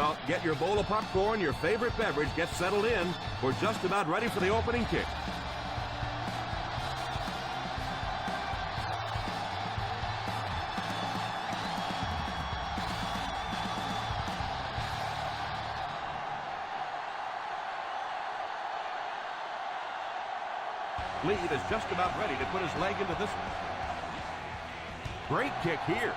Well, get your bowl of popcorn, your favorite beverage, get settled in. We're just about ready for the opening kick. Lee is just about ready to put his leg into this one. Great kick here.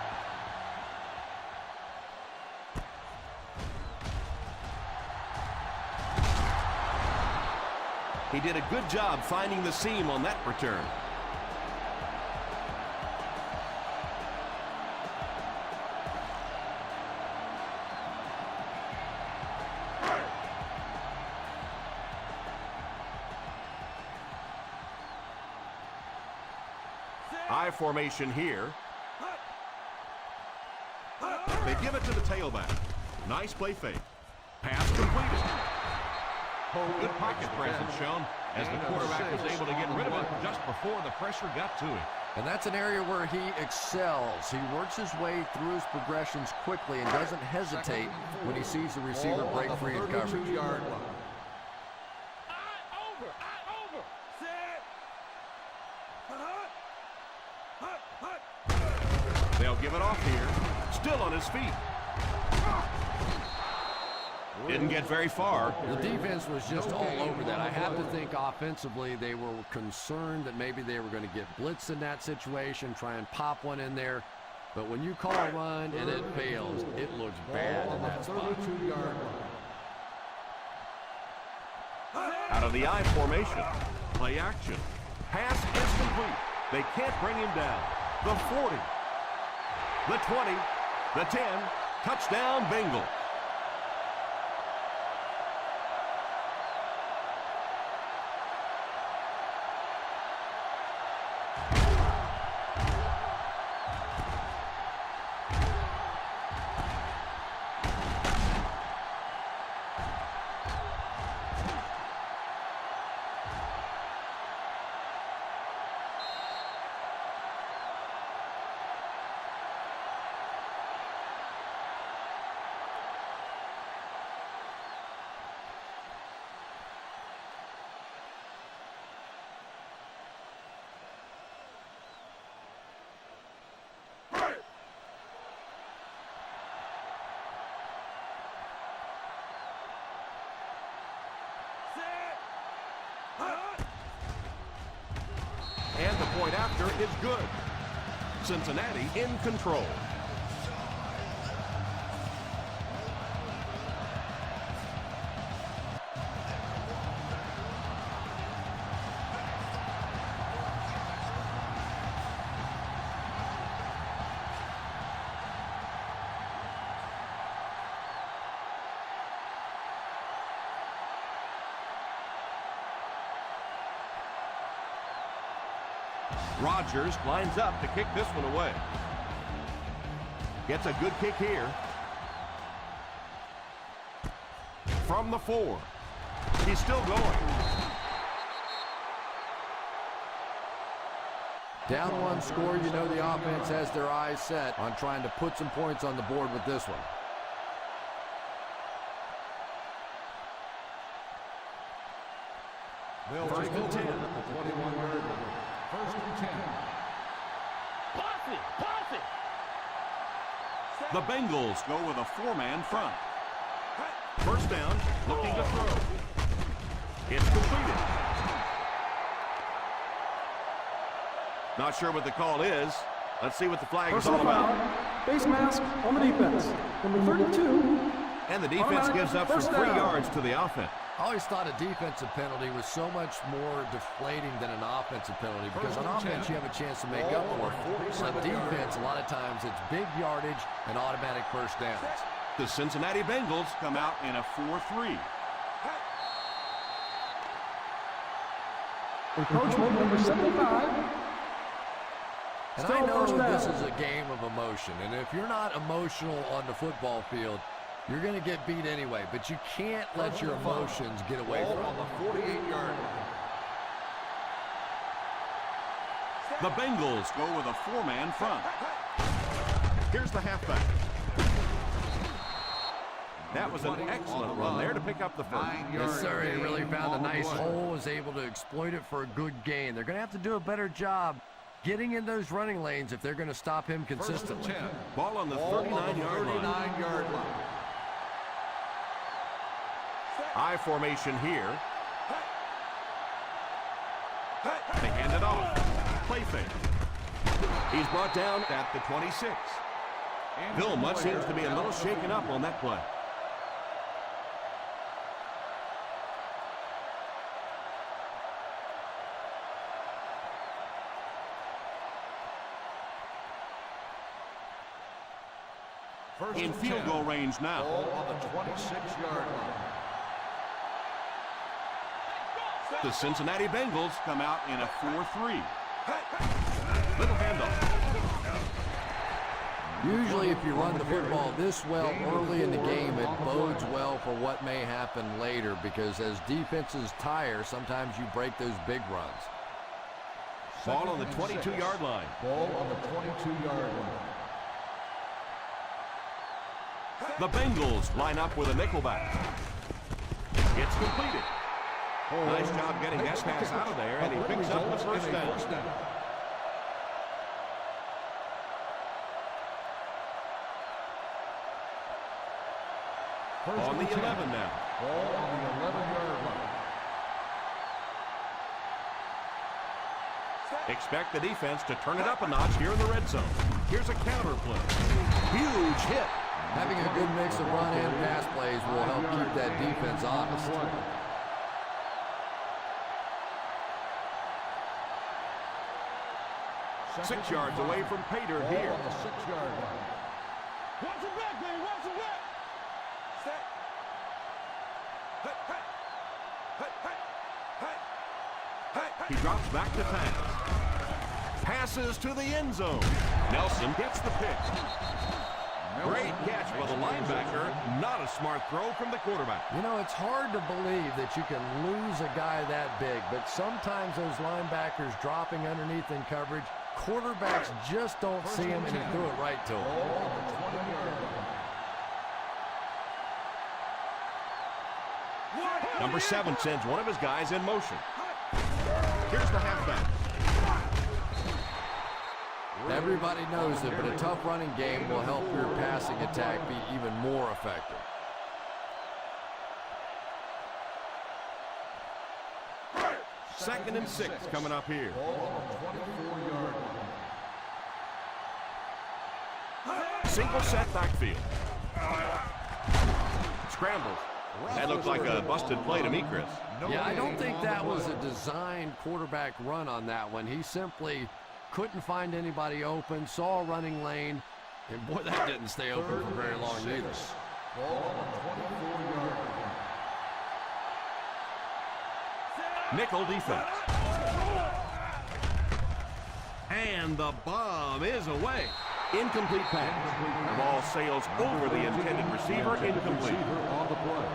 He did a good job finding the seam on that return. I formation here. They give it to the tailback. Nice play fake. Pass completed. Good pocket presence shown as the quarterback was able to get rid of it just before the pressure got to him. And that's an area where he excels. He works his way through his progressions quickly and doesn't hesitate when he sees the receiver break free in coverage. They'll give it off here. Still on his feet. Didn't get very far. The defense was just all over that. I have to think offensively they were concerned that maybe they were going to get blitzed in that situation, try and pop one in there. But when you call a run and it fails, it looks bad in that spot. Out of the I formation. Play action. Pass is complete. They can't bring him down. The 40. The 20. The 10. Touchdown, Bengals. And the point after is good. Cincinnati in control. Rodgers lines up to kick this one away. Gets a good kick here. From the 4. He's still going. Down one score, you know the offense has their eyes set on trying to put some points on the board with this one. First and 10 at the 21-yard line. First and 10. Pass it. The Bengals go with a 4-man front. First down, looking to throw. It's completed. Not sure what the call is. Let's see what the flag is all about. Face mask on the defense. Number 32. And the defense gives up some 3 yards to the offense. I always thought a defensive penalty was so much more deflating than an offensive penalty because on offense you have a chance to make up for it. On defense, a lot of times it's big yardage and automatic first downs. The Cincinnati Bengals come out in a 4-3. Encroachment number 75. And I know this is a game of emotion, and if you're not emotional on the football field, you're going to get beat anyway, but you can't let your emotions get away from you. The 48-yard line. The Bengals go with a 4-man front. Here's the halfback. That was an excellent run there to pick up the first. Yes, sir. He really found a nice hole, was able to exploit it for a good gain. They're going to have to do a better job getting in those running lanes if they're going to stop him consistently. Ball on the 39-yard line. I formation here. They hand it off. Play fake. He's brought down at the 26. Vilma seems to be a little shaken up on that play. In field goal range now. On the 26-yard line. The Cincinnati Bengals come out in a 4-3. Little handoff. Usually if you run the football this well early in the game, it bodes well for what may happen later because as defenses tire, sometimes you break those big runs. Ball on the 22-yard line. Ball on the 22-yard line. The Bengals line up with a nickelback. It's completed. Nice job getting that pass out of there, and he picks up the first down. On the 11 now. Ball on the 11-yard line. Expect the defense to turn it up a notch here in the red zone. Here's a counter play. Huge hit. Having a good mix of run and pass plays will help keep that defense honest. 6 yards away from Pater here. On the 6-yard line. Watch it back, baby. Watch it back. Set. He drops back to pass. Passes to the end zone. Nelson gets the pick. Great catch by the linebacker. Not a smart throw from the quarterback. You know, it's hard to believe that you can lose a guy that big, but sometimes those linebackers dropping underneath in coverage, quarterbacks just don't see him, and he threw it right to him. Ball on the 20-yard line. Number 7 sends one of his guys in motion. Here's the halfback. Everybody knows it, but a tough running game will help your passing attack be even more effective. Second and 6 coming up here. Ball on the 24-yard line. Single set backfield. Scrambles. That looked like a busted play to me, Chris. Yeah, I don't think that was a designed quarterback run on that one. He simply couldn't find anybody open, saw a running lane, and boy, that didn't stay open for very long either. Ball on the 24-yard line. Nickel defense. And the bomb is away. Incomplete pass. The ball sails over the intended receiver. Incomplete. On the play.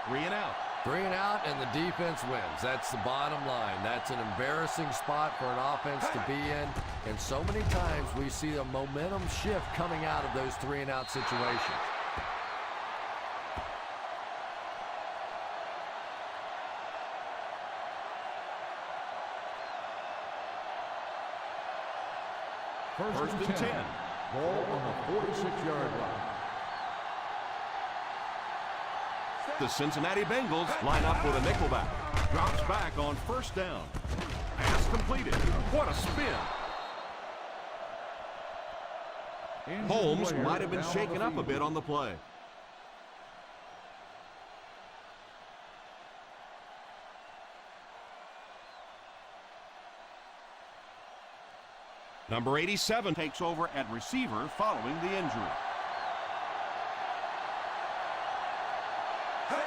Three and out. 3 and out, and the defense wins. That's the bottom line. That's an embarrassing spot for an offense to be in, and so many times we see the momentum shift coming out of those 3 and out situations. First and 10. Ball on the 46-yard line. The Cincinnati Bengals line up with a nickelback. Drops back on first down. Pass completed. What a spin. Holmes might have been shaken up a bit on the play. Number 87 takes over at receiver following the injury.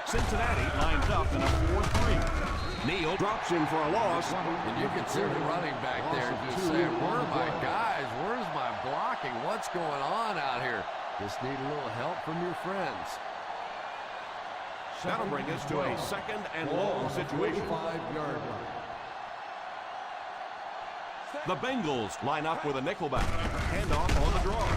Cincinnati lines up in a 4-3. Neal drops him for a loss. And you can see the running back there just saying, where are my guys? Where's my blocking? What's going on out here? Just need a little help from your friends. That'll bring us to a second and long situation. 45-yard line. The Bengals line up with a nickelback. Handoff on the draw.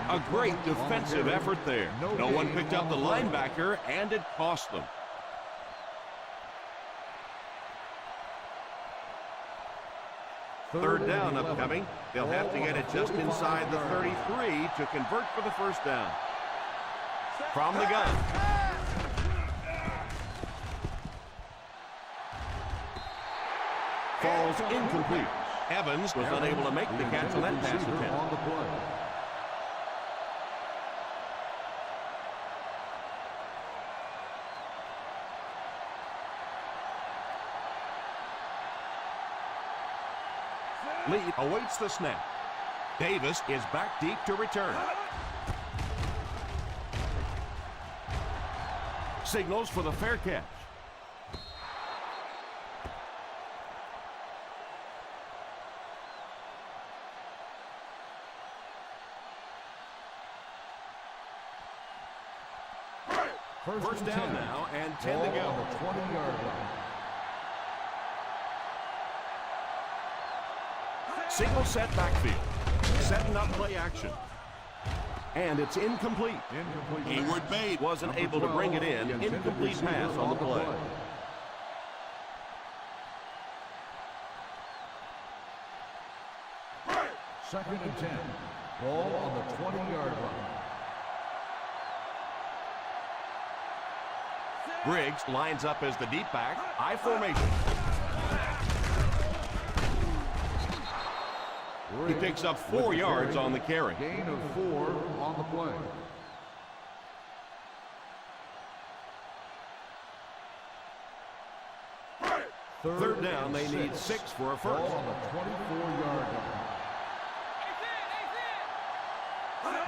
A great defensive effort there. No one picked up the linebacker, and it cost them. Third down upcoming. They'll have to get it just inside the 33 to convert for the first down. From the gun. Falls incomplete. Evans was unable to make the catch on that pass attempt. On the play. Lee awaits the snap. Davis is back deep to return. Signals for the fair catch. First down now and 10 to go. On the 20-yard line. Single set backfield. Setting up play action. And it's incomplete. Hayward Bay wasn't able to bring it in. Incomplete pass on the play. Second and 10. Ball on the 20-yard line. Briggs lines up as the deep back. I formation. He picks up 4 yards on the carry. Gain of 4 on the play. Third down, they need 6 for a first. Ball on the 24-yard line.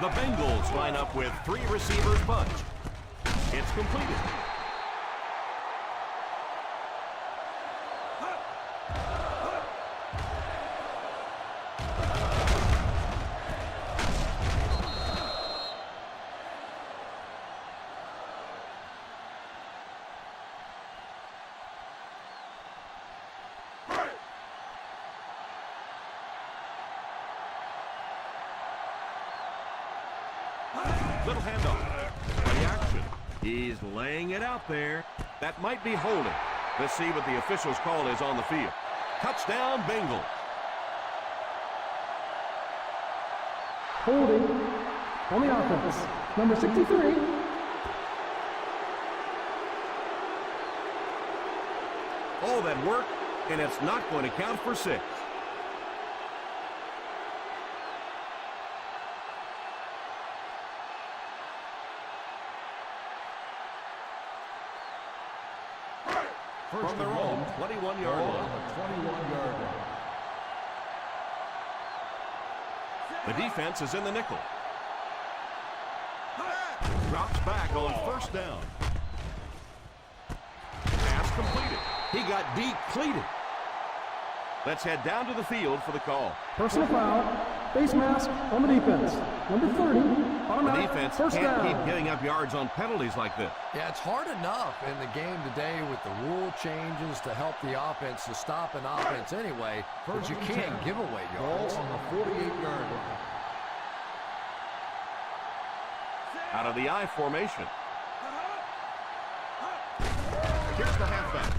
The Bengals line up with 3 receivers bunched. It's completed. Little handoff. Play action. He's laying it out there. That might be holding. Let's see what the official's call is on the field. Touchdown, Bengals. Holding on the offense. Number 63. All that work, and it's not going to count for 6. From their own 21-yard line. On the 21-yard line. The defense is in the nickel. Drops back on first down. Pass completed. He got depleted. Let's head down to the field for the call. Personal foul. Face mask on the defense. Number 30. The Automatic defense first can't down. keep giving up yards on penalties like this. Yeah, it's hard enough in the game today with the rule changes to help the offense to stop an offense anyway, but you can't give away yards. Ball on the 48-yard line. Out of the I formation. Here's the halfback.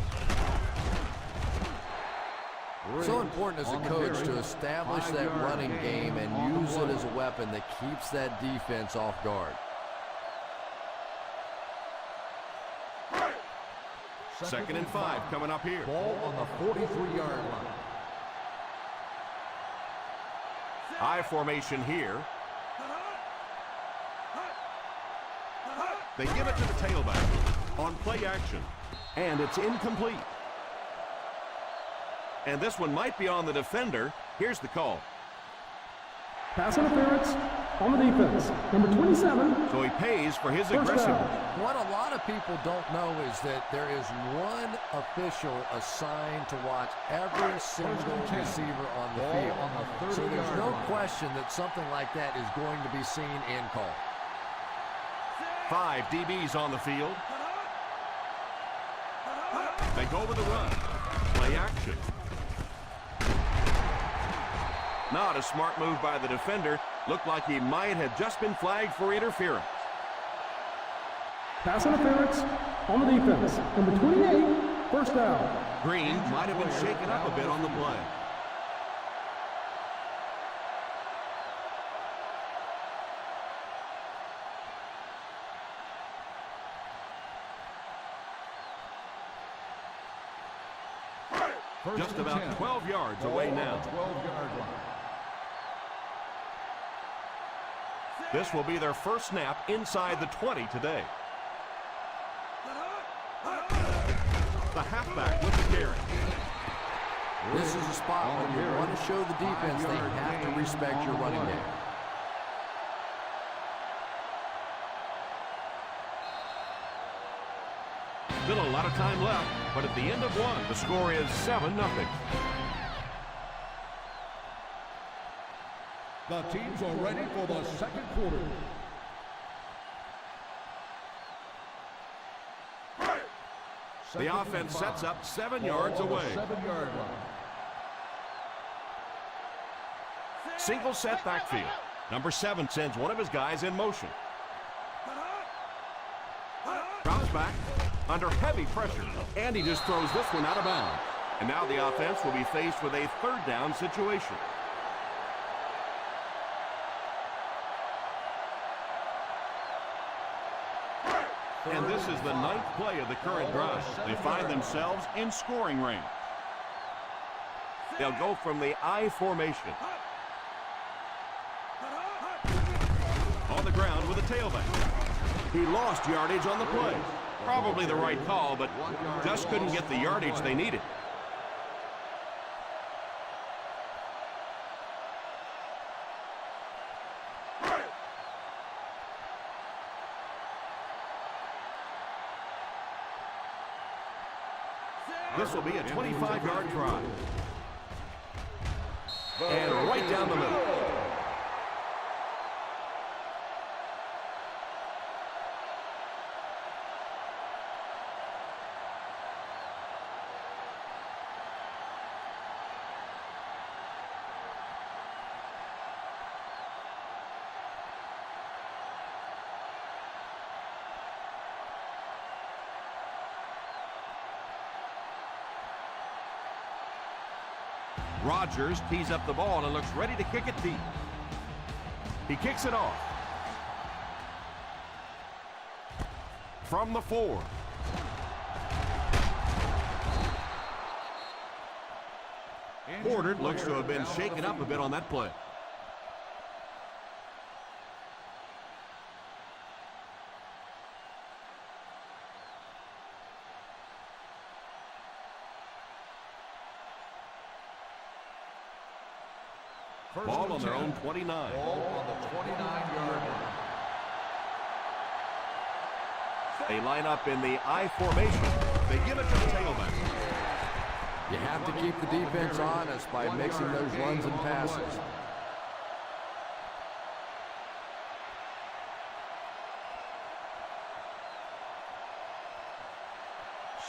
So important as a coach to establish that running game and use it as a weapon that keeps that defense off guard. Second and 5 coming up here. Ball on the 43-yard line. I formation here. They give it to the tailback on play action, and it's incomplete. And this one might be on the defender. Here's the call. Pass interference on the defense. Number 27. So he pays for his First aggressiveness. down. What a lot of people don't know is that there is one official assigned to watch every single receiver on the field. So there's no question that something like that is going to be seen and called. 5 DBs on the field. They go with the run. Play action. Not a smart move by the defender. Looked like he might have just been flagged for interference. Pass interference on the defense. Number 28. First down. Green might have been shaken up a bit on the play. Just about 12 yards away now. 12-yard line. This will be their first snap inside the 20 today. The halfback with the carry. This is a spot when you want to show the defense they have to respect your running game. Still a lot of time left, but at the end of one, the score is 7-0. The teams are ready for the second quarter. The offense sets up 7 yards away. 7-yard line. Single set backfield. Number 7 sends one of his guys in motion. Drops back under heavy pressure, and he just throws this one out of bounds. And now the offense will be faced with a third down situation. And this is the 9th play of the current drive. They find themselves in scoring range. They'll go from the I formation. On the ground with a tailback. He lost yardage on the play. Probably the right call, but just couldn't get the yardage they needed. This will be a 25-yard drive. And right down the middle. Rodgers tees up the ball and looks ready to kick it deep. He kicks it off. From the 4. Porter looks to have been shaken up a bit on that play. Ball on their own 29. Ball on the 29-yard line. They line up in the I formation. They give it to the tailback. You have to keep the defense honest by mixing those runs and passes.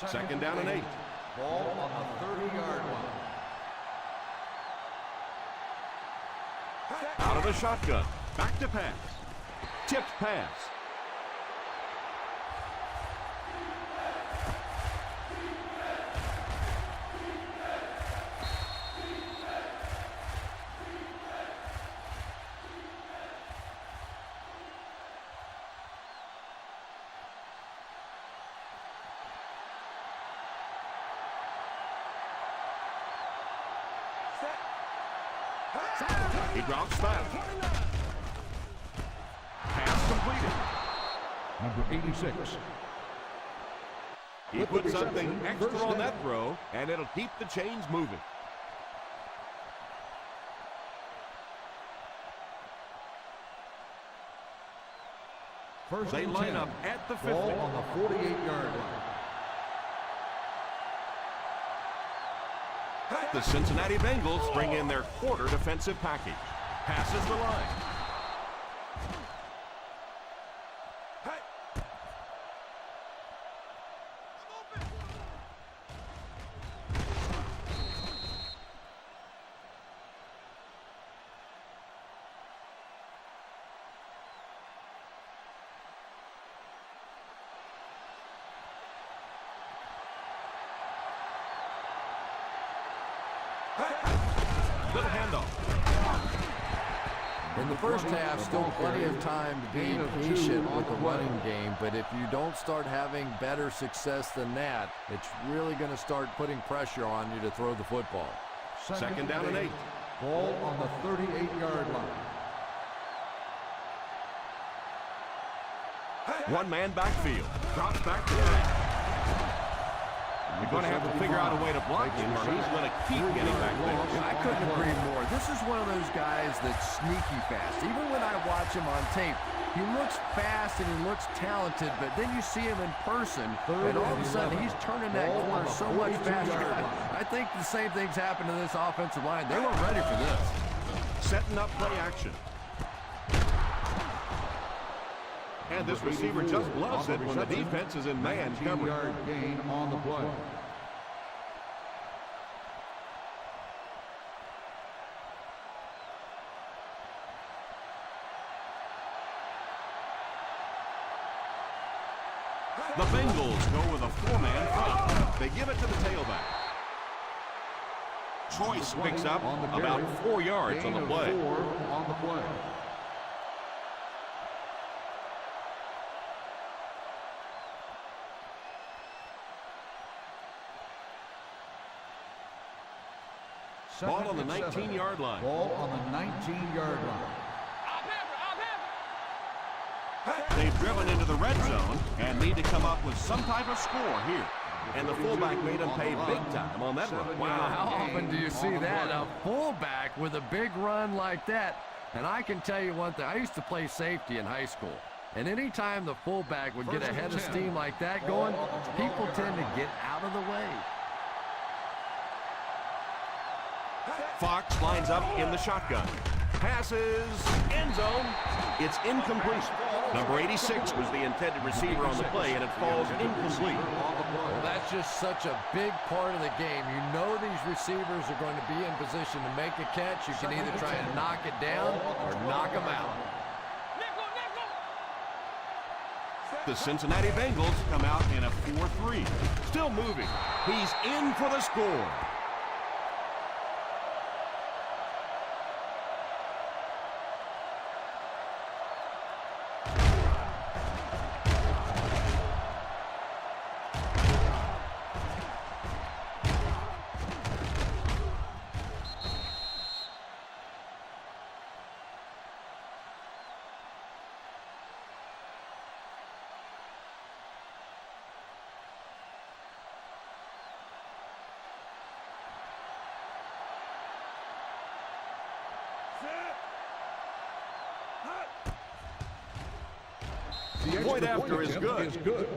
Second down and 8. Ball on the 30-yard line. Out of the shotgun. Back to pass. Tipped pass. He drops back. Pass completed. Number 86. He puts something extra on that throw, and it'll keep the chains moving. They line up at the 50. Ball on the 48-yard line. The Cincinnati Bengals bring in their quarter defensive package. Passes the line. Little handoff. In the first half, still plenty of time to be patient with the running game, but if you don't start having better success than that, it's really going to start putting pressure on you to throw the football. Second down and 8. Ball on the 38-yard line. One man backfield. Drops back to pass. You're going to have to figure out a way to block him, or he's going to keep getting back there. I couldn't agree more. This is one of those guys that's sneaky fast. Even when I watch him on tape, he looks fast and he looks talented, but then you see him in person, and all of a sudden he's turning that corner so much faster. I think the same thing's happened to this offensive line. They weren't ready for this. Setting up play action. And this receiver just loves it when the defense is in man coverage. 19-yard gain on the play. The Bengals go with a 4-man front. They give it to the tailback. Choice picks up about 4 yards on the play. 4 on the play. Ball on the 19-yard line. Ball on the 19-yard line. They've driven into the red zone and need to come up with some type of score here. And the fullback made them pay big time on that run. Wow, how often do you see that? A fullback with a big run like that. And I can tell you one thing. I used to play safety in high school. And anytime the fullback would get a head of steam like that going, people tend to get out of the way. Fox lines up in the shotgun. Passes, end zone. It's incomplete. Number 86 was the intended receiver on the play, and it falls incomplete. Well, that's just such a big part of the game. You know these receivers are going to be in position to make a catch. You can either try and knock it down or knock them out. The Cincinnati Bengals come out in a 4-3. Still moving. He's in for the score. The Point after is good.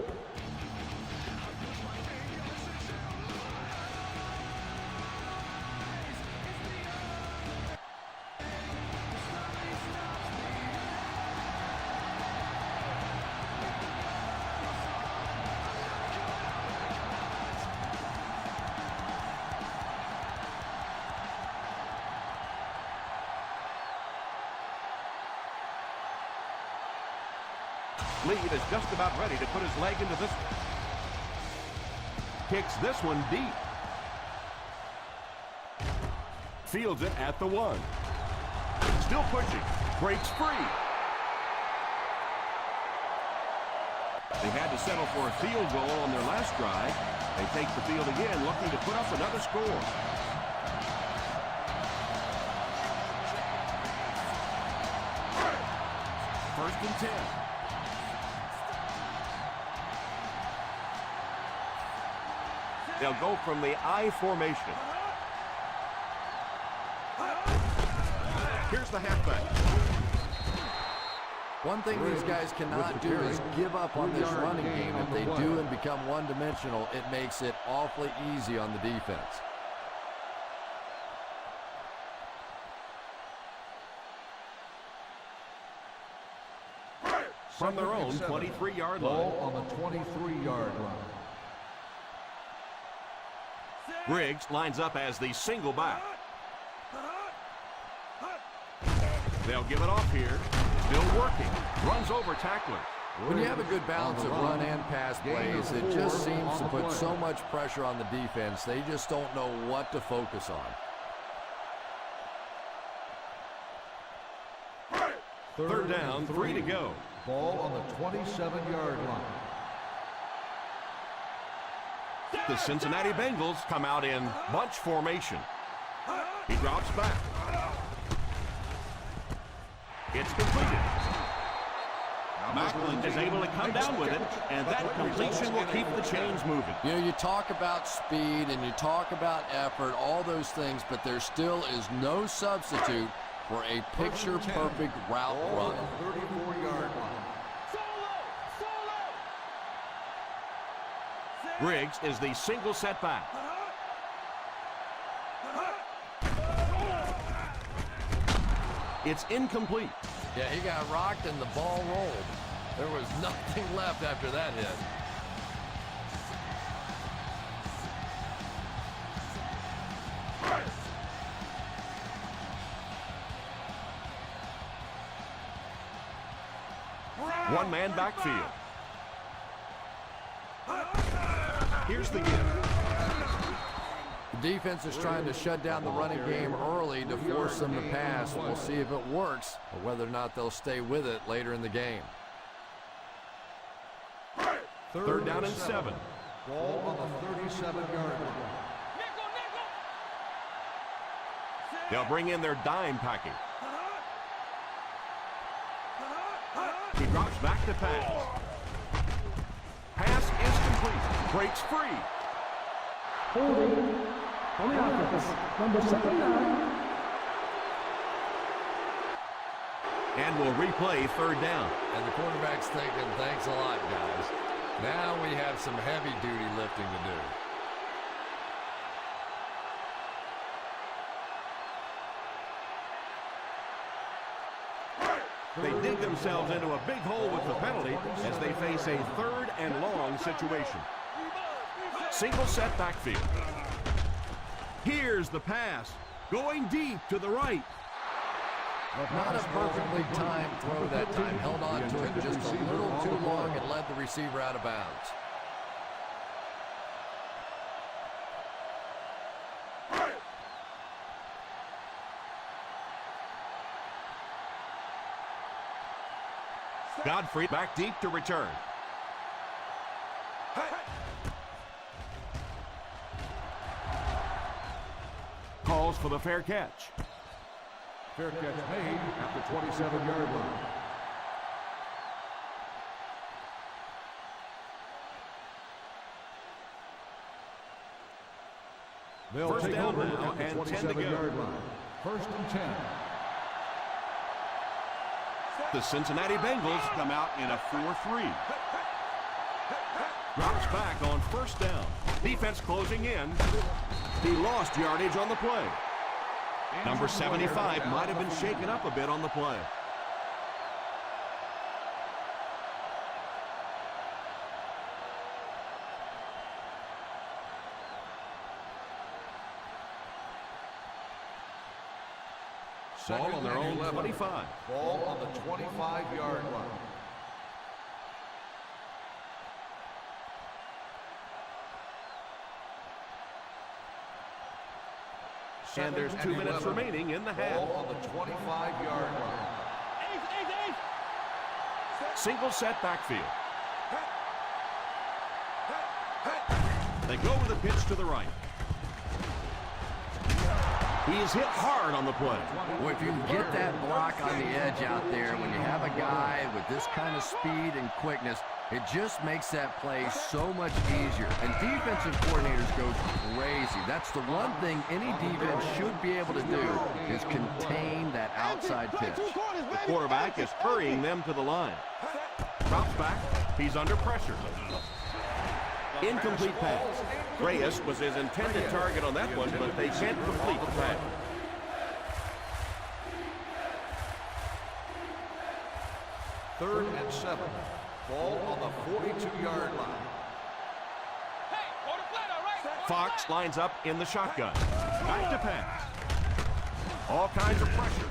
Lead is just about ready to put his leg into this one. Kicks this one deep. Fields it at the 1. Still pushing. Breaks free. They had to settle for a field goal on their last drive. They take the field again, looking to put up another score. First and 10. They'll go from the I formation. Here's the halfback. One thing these guys cannot do is give up on this running game. If they do and become one-dimensional, it makes it awfully easy on the defense. From their own 23-yard line. Ball on the 23-yard line. Briggs lines up as the single back. They'll give it off here. Still working. Runs over tacklers. When you have a good balance of run and pass plays, it just seems to put so much pressure on the defense. They just don't know what to focus on. Third down, 3 to go. Ball on the 27-yard line. The Cincinnati Bengals come out in bunch formation. He drops back. It's completed. Macklin is able to come down with it, and that completion will keep the chains moving. You know, you talk about speed and you talk about effort, all those things, but there still is no substitute for a picture-perfect route run. 34-yard line. Briggs is the single setback. It's incomplete. Yeah, he got rocked and the ball rolled. There was nothing left after that hit. One-man backfield. Here's the give. The defense is trying to shut down the running game early to force them to pass. We'll see if it works or whether or not they'll stay with it later in the game. Third down and 7. Ball on the 37-yard line. They'll bring in their dime package. He drops back to pass. Pass is complete. Breaks free. Holding on the offense, number 79. And we'll replay third down. And the quarterback's thinking, thanks a lot, guys. Now we have some heavy-duty lifting to do. They dig themselves into a big hole with the penalty as they face a third and long situation. Single set backfield. Here's the pass. Going deep to the right. Not a perfectly timed throw that time. Held on to it just a little too long and led the receiver out of bounds. Godfrey back deep to return. Calls for the fair catch. Fair catch made at the 27-yard line. They'll First take down over now at the and 10 to 27-yard go. line. First and 10. The Cincinnati Bengals come out in a 4-3. Drops back on first down. Defense closing in. He lost yardage on the play. Number 75 might have been shaken up a bit on the play. Ball on their own 25. Ball on the 25-yard line. And there's 2 minutes remaining in the half. Ball on the 25-yard line. Single set backfield. They go with a pitch to the right. He is hit hard on the play. Well, if you can get that block on the edge out there, when you have a guy with this kind of speed and quickness, it just makes that play so much easier. And defensive coordinators go crazy. That's the one thing any defense should be able to do is contain that outside pitch. The quarterback is hurrying them to the line. Drops back. He's under pressure. Incomplete pass. Reyes was his intended target on that one, but they can't complete the pass. Third and 7. Ball on the 42-yard line. Fox lines up in the shotgun. Back to pass. All kinds of pressure.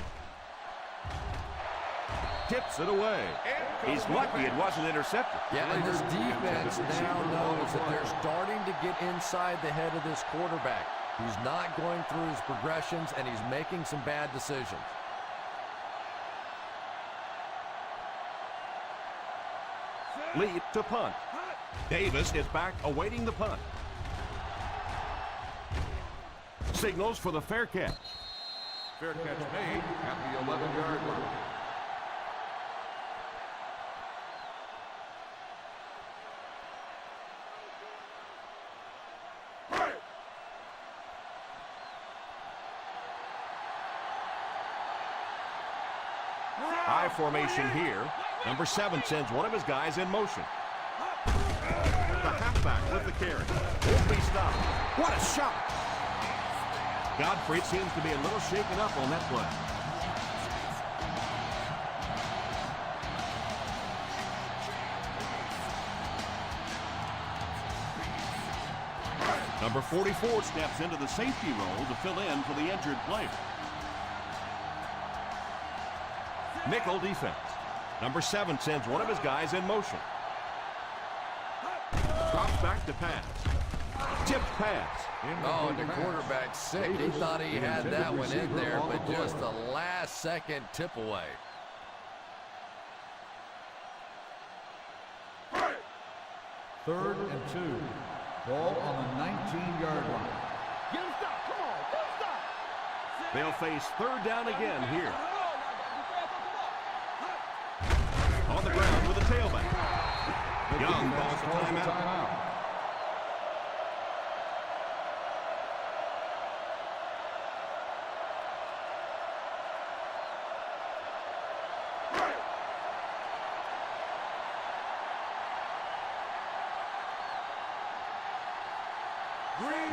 Tips it away. He's lucky it wasn't intercepted. Yeah, and this defense now knows that they're starting to get inside the head of this quarterback. He's not going through his progressions, and he's making some bad decisions. Lead to punt. Davis is back awaiting the punt. Signals for the fair catch. Fair catch made at the 11-yard line. I formation here. Number 7 sends one of his guys in motion. The halfback with the carry. Won't be stopped. What a shot! Godfrey seems to be a little shaken up on that play. Number 44 steps into the safety role to fill in for the injured player. Nickel defense. Number 7 sends one of his guys in motion. Drops back to pass. Tipped pass. Oh, and the quarterback's sick. He thought he had that one in there, but just the last-second tip away. Third and 2. Ball on the 19-yard line. Get him stop. Come on. Get him stop. They'll face third down again here. On the ground with a tailback. Young calls the timeout.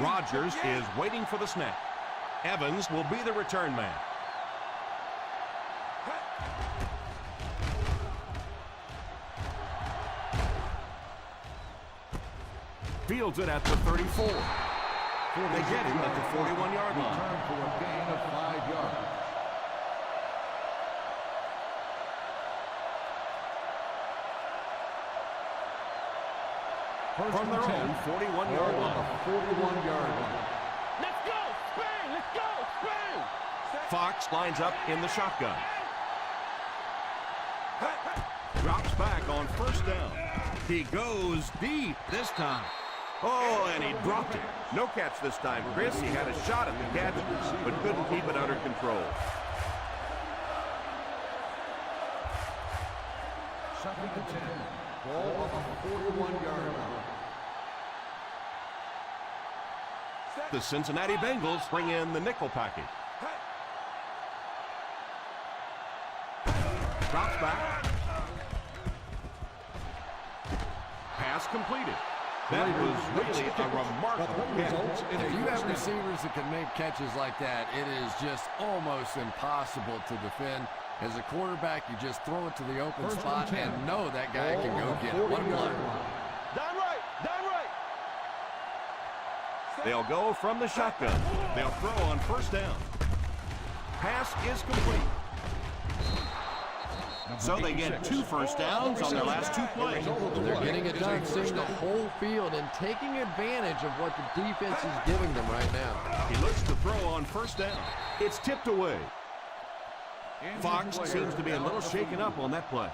Rodgers is waiting for the snap. Evans will be the return man. Fields it at the 34. They get him at the 41-yard line. Return for a gain of 5 yards. From their own 41-yard line. 41-yard line. Let's go. Spain. Let's go. Spain. Fox lines up in the shotgun. Drops back on first down. He goes deep this time. Oh, and he dropped it. No catch this time, Chris. He had a shot at the catch, but couldn't keep it under control. Second and 10. Ball on the 41-yard line. The Cincinnati Bengals bring in the nickel package. Drops back. Pass completed. That was really a remarkable catch. If you have receivers that can make catches like that, it is just almost impossible to defend. As a quarterback, you just throw it to the open spot and know that guy can go get it. One play. Down right. Down right. They'll go from the shotgun. They'll throw on first down. Pass is complete. So they get 2 first downs on their last 2 plays. They're getting it done, seeing the whole field and taking advantage of what the defense is giving them right now. He looks to throw on first down. It's tipped away. Fox seems to be a little shaken up on that play.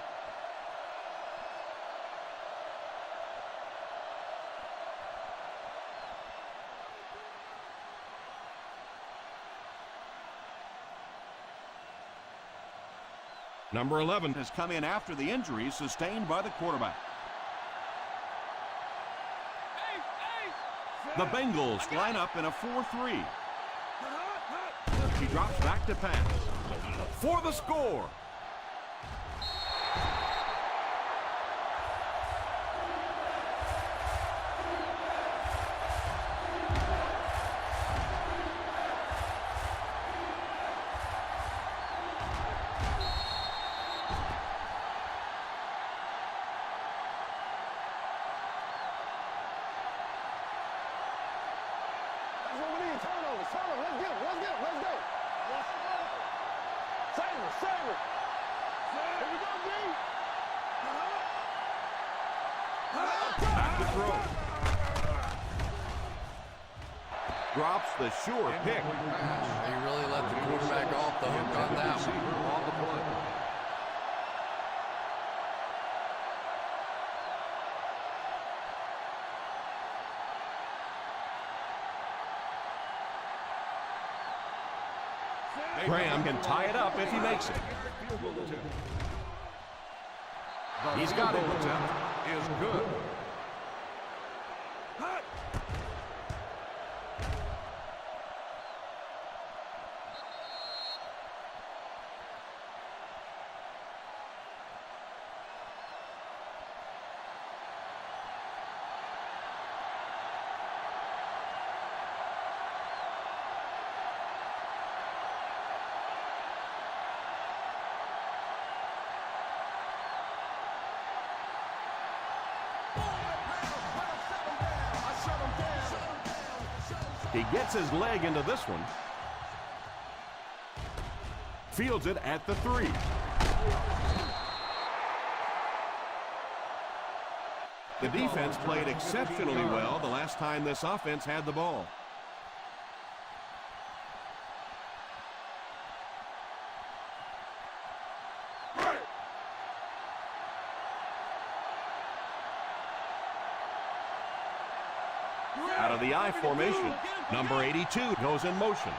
Number 11 has come in after the injury sustained by the quarterback. The Bengals line up in a 4-3. He drops back to pass. For the score. That's what we need. Turnovers. Turnovers. Let's get him. Let's get him. Let's go. Save it. Save it. Here we go, D. Back to throw. Drops the sure pick. He really let the quarterback off the hook on that one. On the play. Graham can tie it up if he makes it. He's got it. Attempt is good. He gets his leg into this one. Fields it at the 3. The defense played exceptionally well the last time this offense had the ball. Out of the I formation, number 82 goes in motion.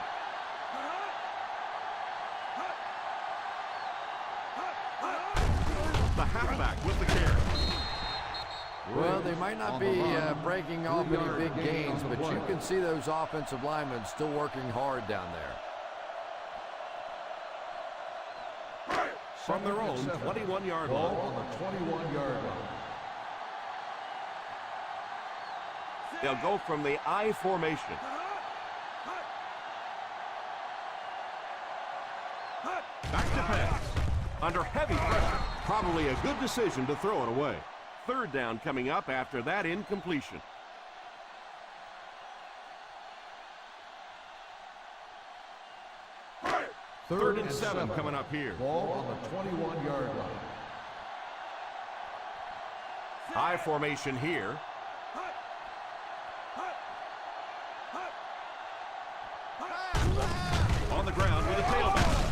The halfback with the carry. Well, they might not be breaking off any big gains, but you can see those offensive linemen still working hard down there. From their own 21-yard line. Ball on the 21-yard line. They'll go from the I formation. Back to pass. Under heavy pressure. Probably a good decision to throw it away. Third down coming up after that incompletion. Third and 7 coming up here. Ball on the 21-yard line. I formation here. On the ground with a tailback.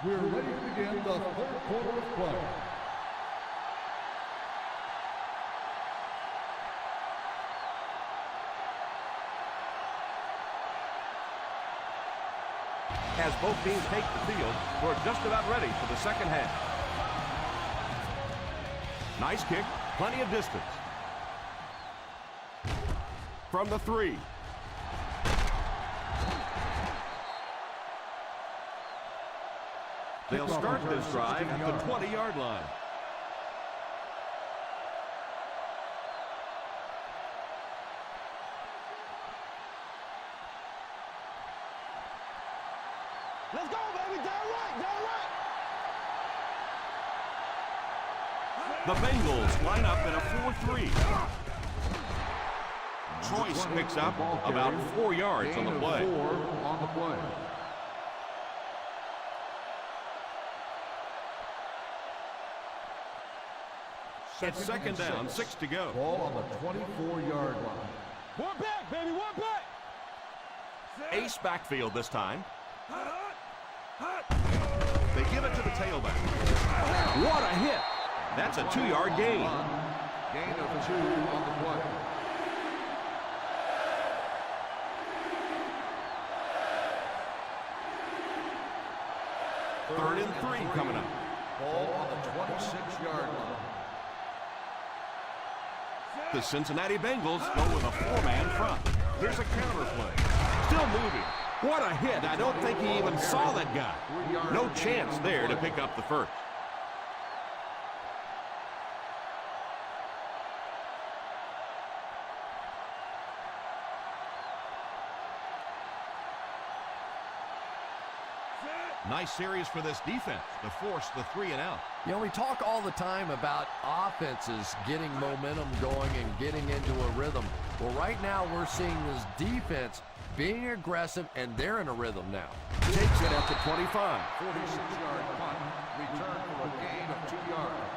We're ready to begin the third quarter of play. As both teams take the field, we're just about ready for the second half. Nice kick, plenty of distance. From the 3. They'll start this drive at the 20-yard line. Let's go, baby. Down right, down right. The Bengals line up in a 4-3. Choice picks up about 4 yards on the play. 4 on the play. It's second down, 6 to go. Ball on the 24-yard line. One back, baby, one back. Ace backfield this time. They give it to the tailback. What a hit! That's a 2-yard gain. Gain of 2 on the play. Third and 3 coming up. Ball on the 26-yard line. The Cincinnati Bengals go with a 4-man front. Here's a counter play. Still moving. What a hit. I don't think he even saw that guy. No chance there to pick up the first. Nice series for this defense to force the 3 and out. You know, we talk all the time about offenses getting momentum going and getting into a rhythm. Well, right now we're seeing this defense being aggressive, and they're in a rhythm now. Takes it at the 25. 46-yard punt. Return for a gain of 2 yards.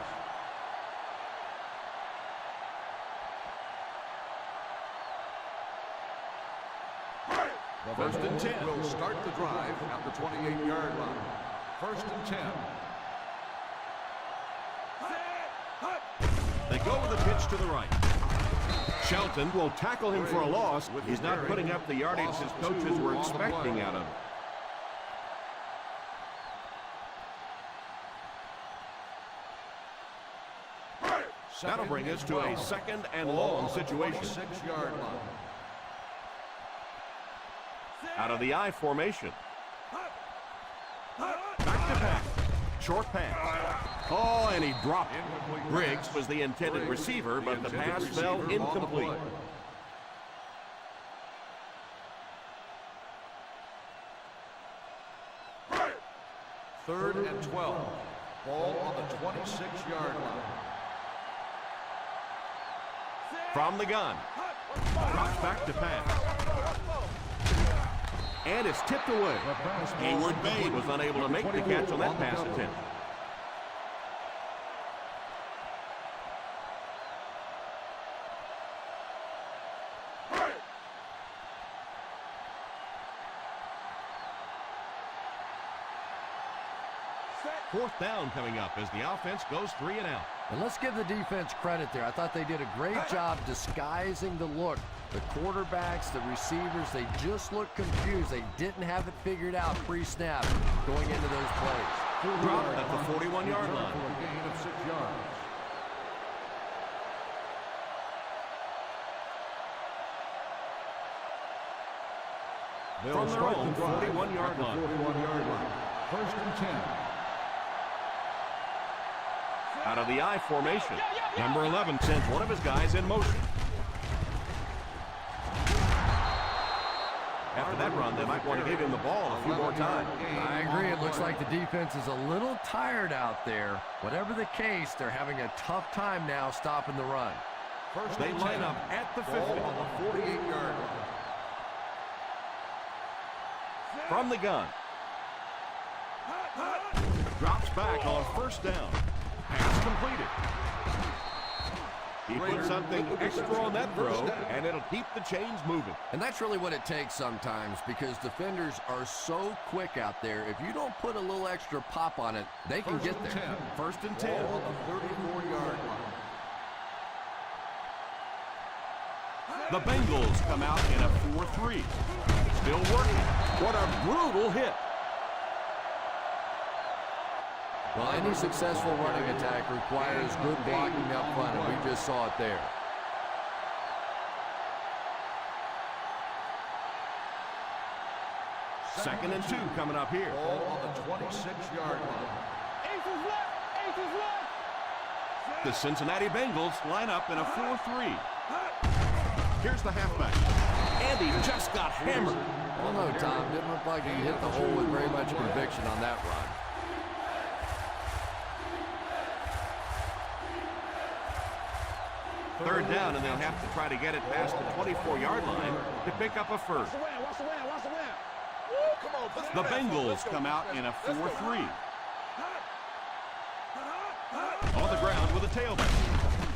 First and 10. Will start the drive at the 28-yard line. First and 10. They go with a pitch to the right. Shelton will tackle him for a loss. He's not putting up the yardage his coaches were expecting out of him. That'll bring us to a second and long situation. 6-yard line. Out of the I formation. Back to pass. Short pass. Oh, and he dropped it. Briggs was the intended receiver, but the pass fell incomplete. Third and 12. Ball on the 26-yard line. From the gun. Drops back to pass. And it's tipped away. Hayward Bay was unable to make the catch on that pass attempt. Fourth down coming up as the offense goes 3 and out. And let's give the defense credit there. I thought they did a great job disguising the look. The quarterbacks, the receivers, they just looked confused. They didn't have it figured out pre-snap going into those plays. Drop at the 41-yard line. For a gain of 6 yards. From their own 41-yard line. 41-yard line. 1st and 10. Out of the I formation. Number 11 sends one of his guys in motion. After that run, they might want to give him the ball a few more times. I agree. It looks like the defense is a little tired out there. Whatever the case, they're having a tough time now stopping the run. They line up at the 50. Ball on the 48-yard line. From the gun. Drops back on 1st down. Pass completed. He put something extra on that throw, and it'll keep the chains moving. And that's really what it takes sometimes because defenders are so quick out there. If you don't put a little extra pop on it, they can get there. 1st and 10. Ball on the 34-yard line. The Bengals come out in a 4-3. Still working. What a brutal hit. Well, any successful running attack requires good blocking up front, and we just saw it there. Second and 2 coming up here. Ball on the 26-yard line. Ace is left. Ace is left. The Cincinnati Bengals line up in a 4-3. Here's the halfback. And he just got hammered. Well, no, Tom. Didn't look like he hit the hole with very much conviction on that run. Third down, and they'll have to try to get it past the 24-yard line to pick up a first. Watch the win. Watch the win. Come on, let's The go. Bengals come out in a 4-3. On the ground with a tailback.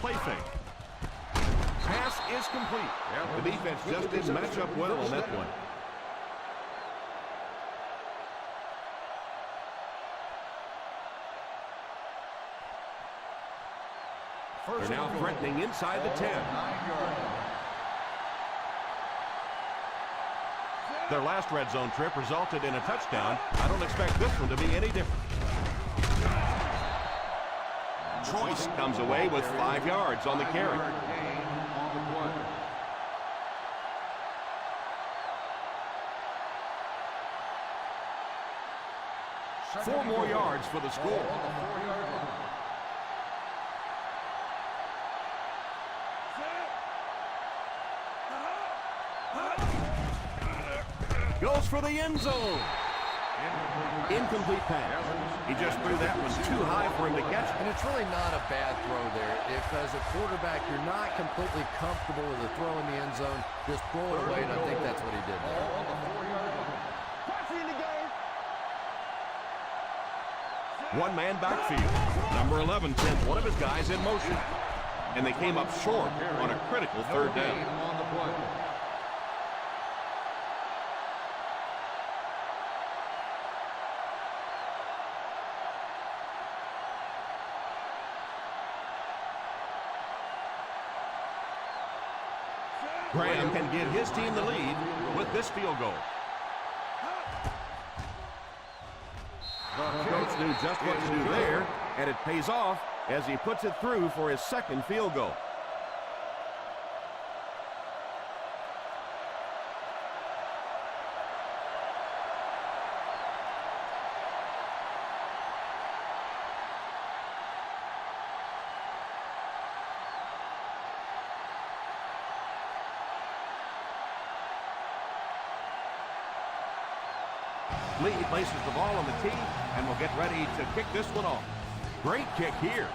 Play fake. Pass is complete. The defense just didn't match up well on that one. They're now threatening inside the 10. 9-yard line. Their last red zone trip resulted in a touchdown. I don't expect this one to be any different. Choice comes away with 5 yards on the carry. Gain on the play. Four more yards for the score. On the 4-yard line. Goes for the end zone. Incomplete pass. He just threw that one too high for him to catch. And it's really not a bad throw there. If, as a quarterback, you're not completely comfortable with a throw in the end zone, just throw it away, and I think that's what he did there. On the 4-yard line. Passing in the game. One-man backfield. Number 11 sends one of his guys in motion. And they came up short on a critical third Gain down. on the play. Graham can get his team the lead with this field goal. The coach knew just what to do there, and it pays off as he puts it through for his second field goal. Lee places the ball on the tee and will get ready to kick this one off. Great kick here.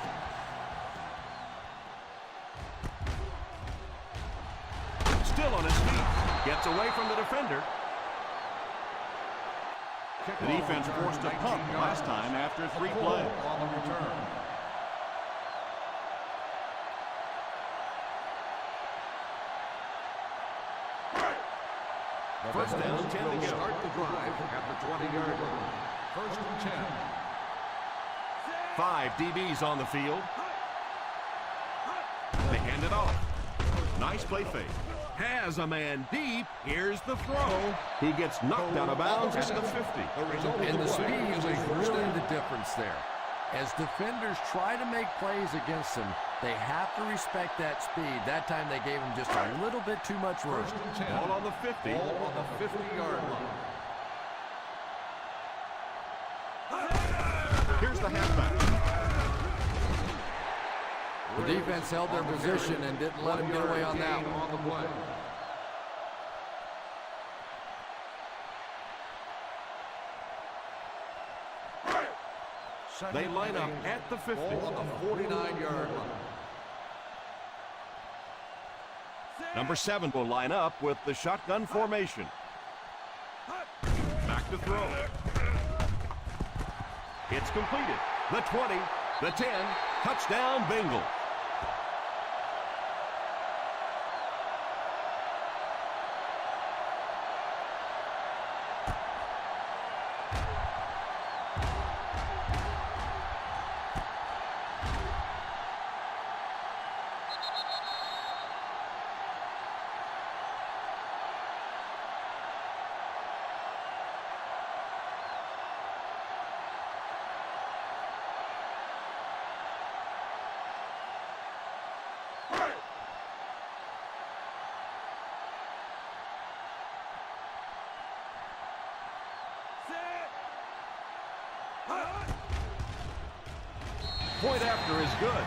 Still on his feet. Gets away from the defender. The defense forced a punt last time after 3 plays. On the return. First down, 10 to go. Start the drive at the 20-yard line. First and 10. 5 DBs on the field. They hand it off. Nice play fake. Has a man deep. Here's the throw. He gets knocked out of bounds at the 50. And the speed was really the difference there. As defenders try to make plays against him, they have to respect that speed. That time they gave him just a little bit too much room. First and 10. Ball on the 50. Ball on the 50-yard line. Here's the halfback. The defense held their position and didn't let him get away on that one. On the play. They line up at the 50. Ball on the 49-yard line. Number 7 will line up with the shotgun formation. Back to throw. It's completed. The 20, the 10, touchdown Bengals. Point after is good.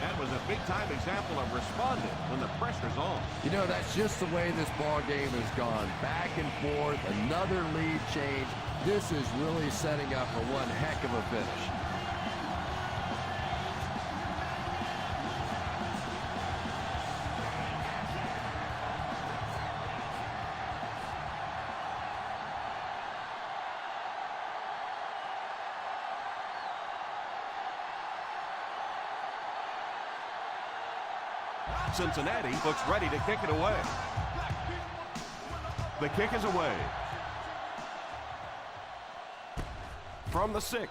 That was a big-time example of responding when the pressure's on. You know, that's just the way this ball game has gone. Back and forth, another lead change. This is really setting up for one heck of a finish. Cincinnati looks ready to kick it away. The kick is away. From the 6.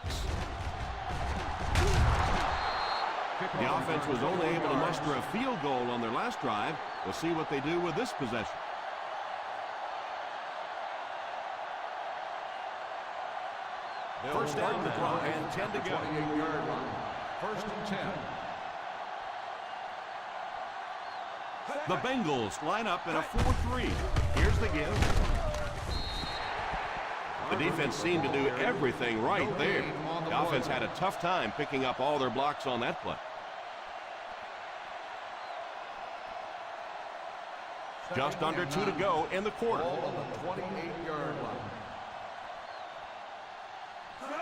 The offense was only able to muster a field goal on their last drive. We'll see what they do with this possession. First down the drive and 10 to go. 28-yard line. First and 10. The Bengals line up in a 4-3. Here's the give. The defense seemed to do everything right there. The offense had a tough time picking up all their blocks on that play. Just under 2 to go in the quarter. Ball on the 28-yard line.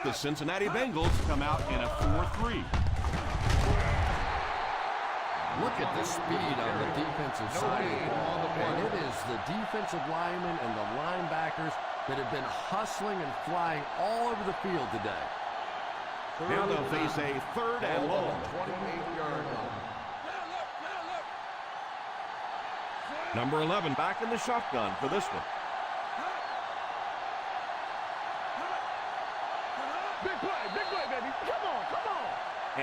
The Cincinnati Bengals come out in a 4-3. Look at the speed on the defensive side of the ball. And it is the defensive linemen and the linebackers that have been hustling and flying all over the field today. Now they'll face a 3rd and long. 28-yard line. Number 11 back in the shotgun for this one. Big play, baby. Come on, come on.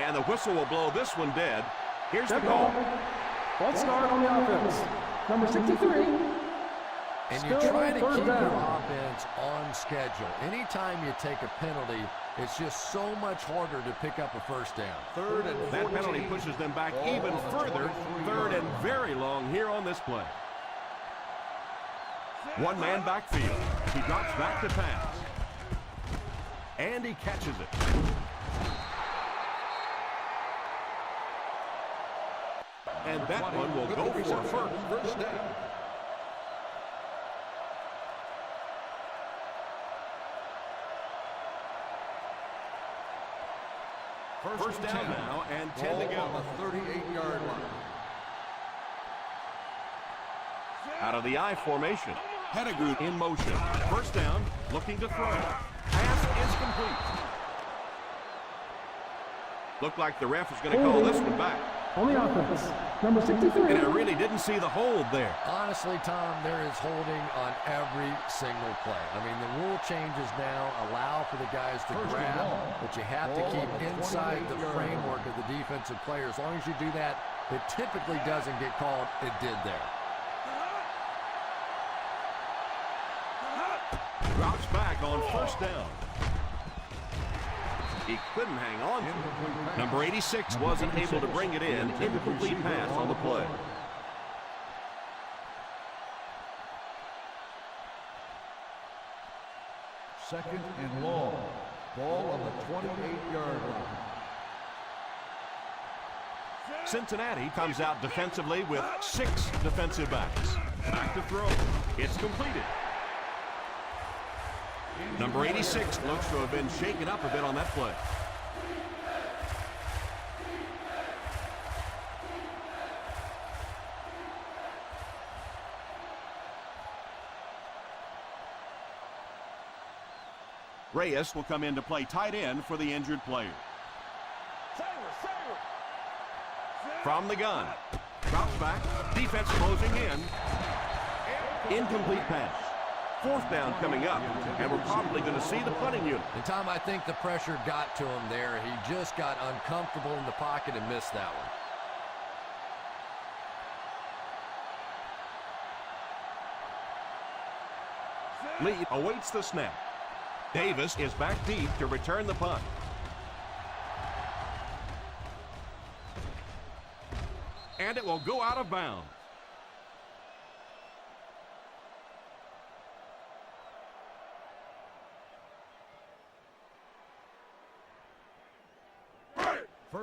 And the whistle will blow this one dead. Here's the Step call. False start on the offense. Number 63. And you Still try to third keep your down. offense on schedule. Anytime you take a penalty, it's just so much harder to pick up a first down. 3rd and 14. That penalty pushes them back Ball even on the further. 3rd and very long here on this play. One man backfield. He drops back to pass. And he catches it. And that one will go for first. First down. First down now and 10 to go. On the 38-yard line. Out of the I formation. Pettigrew in motion. First down, looking to throw. Pass is complete. Looked like the ref is going to call this one back. On the offense, number 63. And I really didn't see the hold there. Honestly, Tom, there is holding on every single play. I mean, the rule changes now allow for the guys to grab, but you have to keep inside the framework of the defensive player. As long as you do that, it typically doesn't get called. It did there. Drops back on first down. He couldn't hang on to it. Number 86 wasn't able to bring it in. Incomplete pass on the play. Second and long. Ball on the 28-yard line. Cincinnati comes out defensively with 6 defensive backs. Back to throw. It's completed. Number 86 looks to have been shaken up a bit on that play. Reyes will come in to play tight end for the injured player. From the gun. Drops back. Defense closing in. Incomplete pass. Fourth down coming up, and we're probably going to see the punting unit. And, Tom, I think the pressure got to him there. He just got uncomfortable in the pocket and missed that one. Lee awaits the snap. Davis is back deep to return the punt. And it will go out of bounds.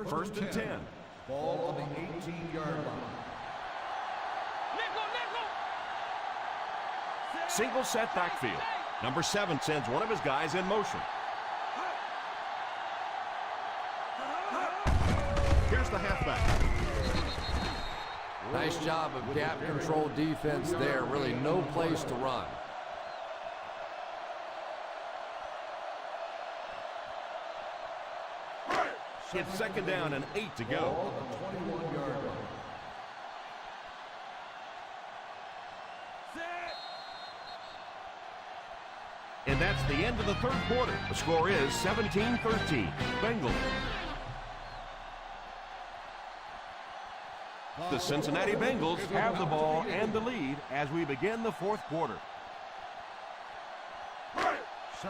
First and 10. Ball on the 18-yard line. Single set backfield. Number 7 sends one of his guys in motion. Here's the halfback. Nice job of gap control defense there. Really no place to run. It's second down and 8 to go. And that's the end of the third quarter. The score is 17-13. Bengals. The Cincinnati Bengals have the ball and the lead as we begin the fourth quarter.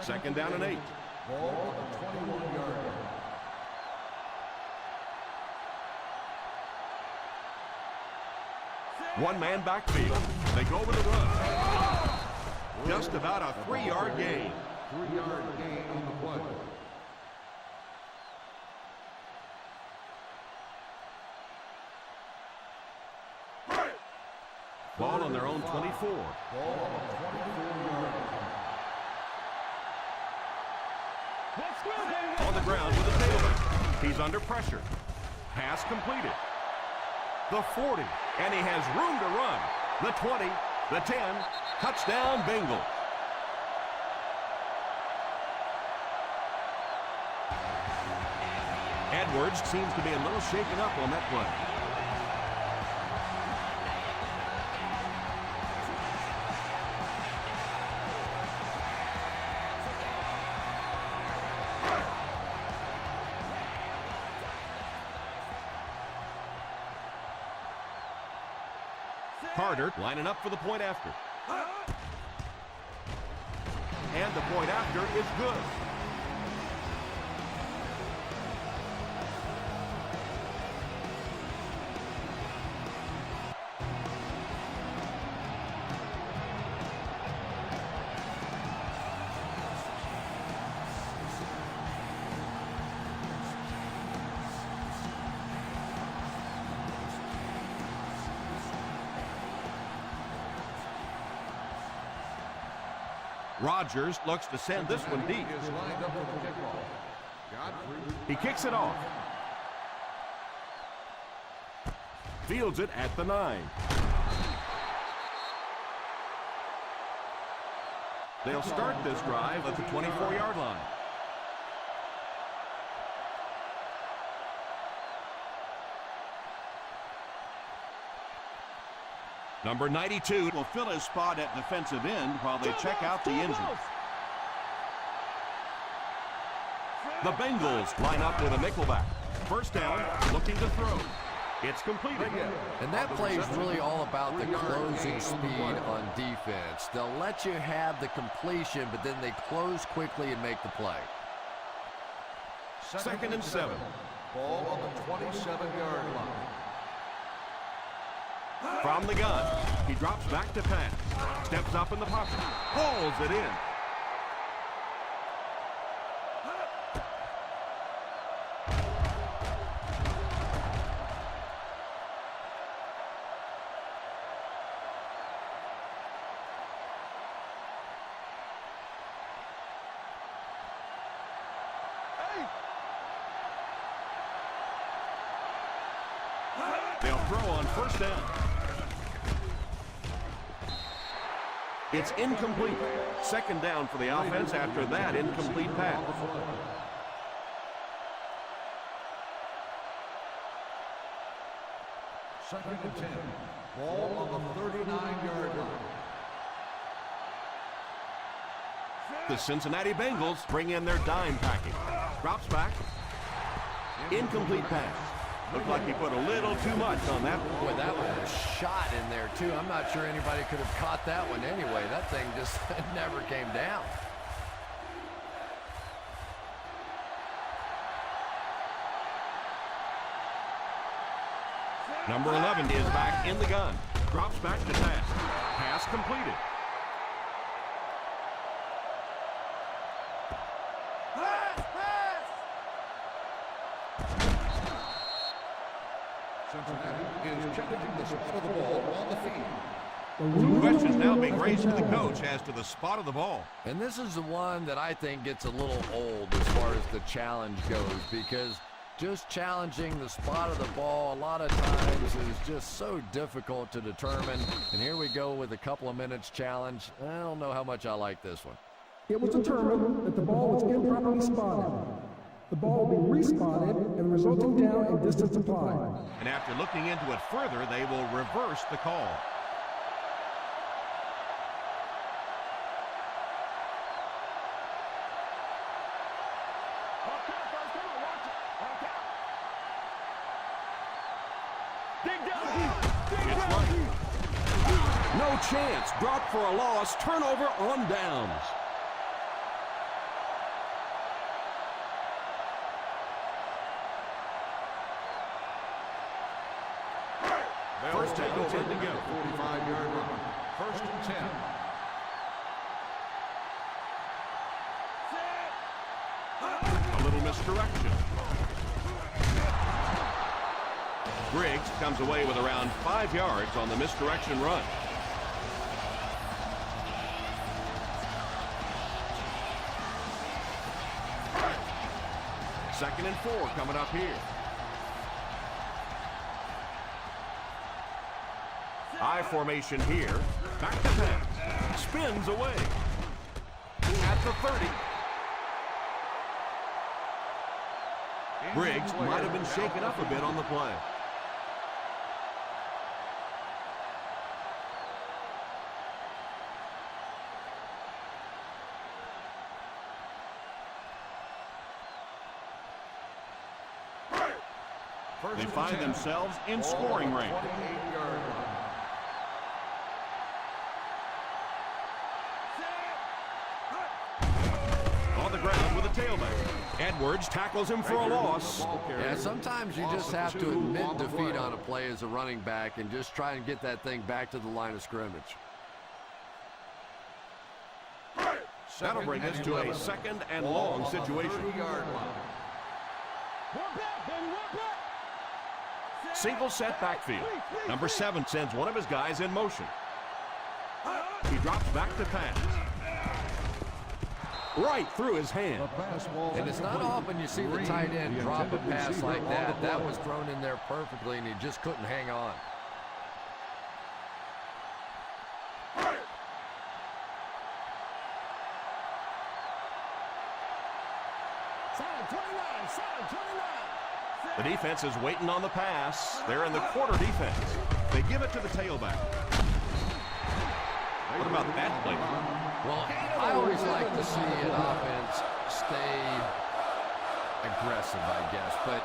Second down and 8. Ball on the 21-yard line. One-man backfield. They go with the run. Just about a 3-yard gain. 3-yard gain on the play. Ball on their own 24. Ball on the 24-yard line. On the ground with the tailback. He's under pressure. Pass completed. The 40, and he has room to run. The 20, the 10, touchdown Bengals. Edwards seems to be a little shaken up on that play. Carter lining up for the point after. And the point after is good. Rodgers looks to send this one deep. Is lined up for the kickoff. He kicks it off. Fields it at the 9. They'll start this drive at the 24-yard line. Number 92 will fill his spot at defensive end while they check out the injuries. The Bengals line up with a nickelback. First down, looking to throw. It's completed. And that play is really all about the closing speed on defense. They'll let you have the completion, but then they close quickly and make the play. Second and 7. Ball on the 27-yard line. From the gun, he drops back to pass. Steps up in the pocket. Pulls it in. They'll throw on first down. It's incomplete. Second down for the offense after that incomplete pass. Second and 10. Ball on the 39-yard line. The Cincinnati Bengals bring in their dime package. Drops back. Incomplete pass. Looked like he put a little too much on that one. Boy, that one was shot in there, too. I'm not sure anybody could have caught that one anyway. That thing just never came down. Number 11 is back in the gun. Drops back to pass. Pass completed. Cincinnati is checking the spot of the ball on the field. Questions now being raised to the coach as to the spot of the ball. And this is the one that I think gets a little old as far as the challenge goes, because just challenging the spot of the ball a lot of times is just so difficult to determine. And here we go with a couple of minutes challenge. I don't know how much I like this one. It was determined that the ball was improperly spotted. The ball will be respotted and the resulting down and distance applied. And after looking into it further, they will reverse the call. It's right. No chance. Drop for a loss. Turnover on downs. First down, 10 to go. 45-yard line. First and 10. A little misdirection. Briggs comes away with around 5 yards on the misdirection run. Second and 4 coming up here. I formation here. Back to pass. Spins away. At the 30. Briggs might have been shaken up a bit on the play. They find themselves in scoring range. 28-yard line. On the ground with a tailback. Edwards tackles him for a loss. Yeah, sometimes you just have to admit defeat on a play as a running back and just try and get that thing back to the line of scrimmage. That'll bring us to a second and long situation. 30-yard line. One back, baby, one back. Single set backfield. Number 7 sends one of his guys in motion. He drops back to pass. right through his hand. And it's not often you see the tight end drop a pass like that. That was thrown in there perfectly, and he just couldn't hang on. The defense is waiting on the pass. They're in the quarter defense. They give it to the tailback. What about that play? Well, I always like to see an offense stay aggressive, I guess. But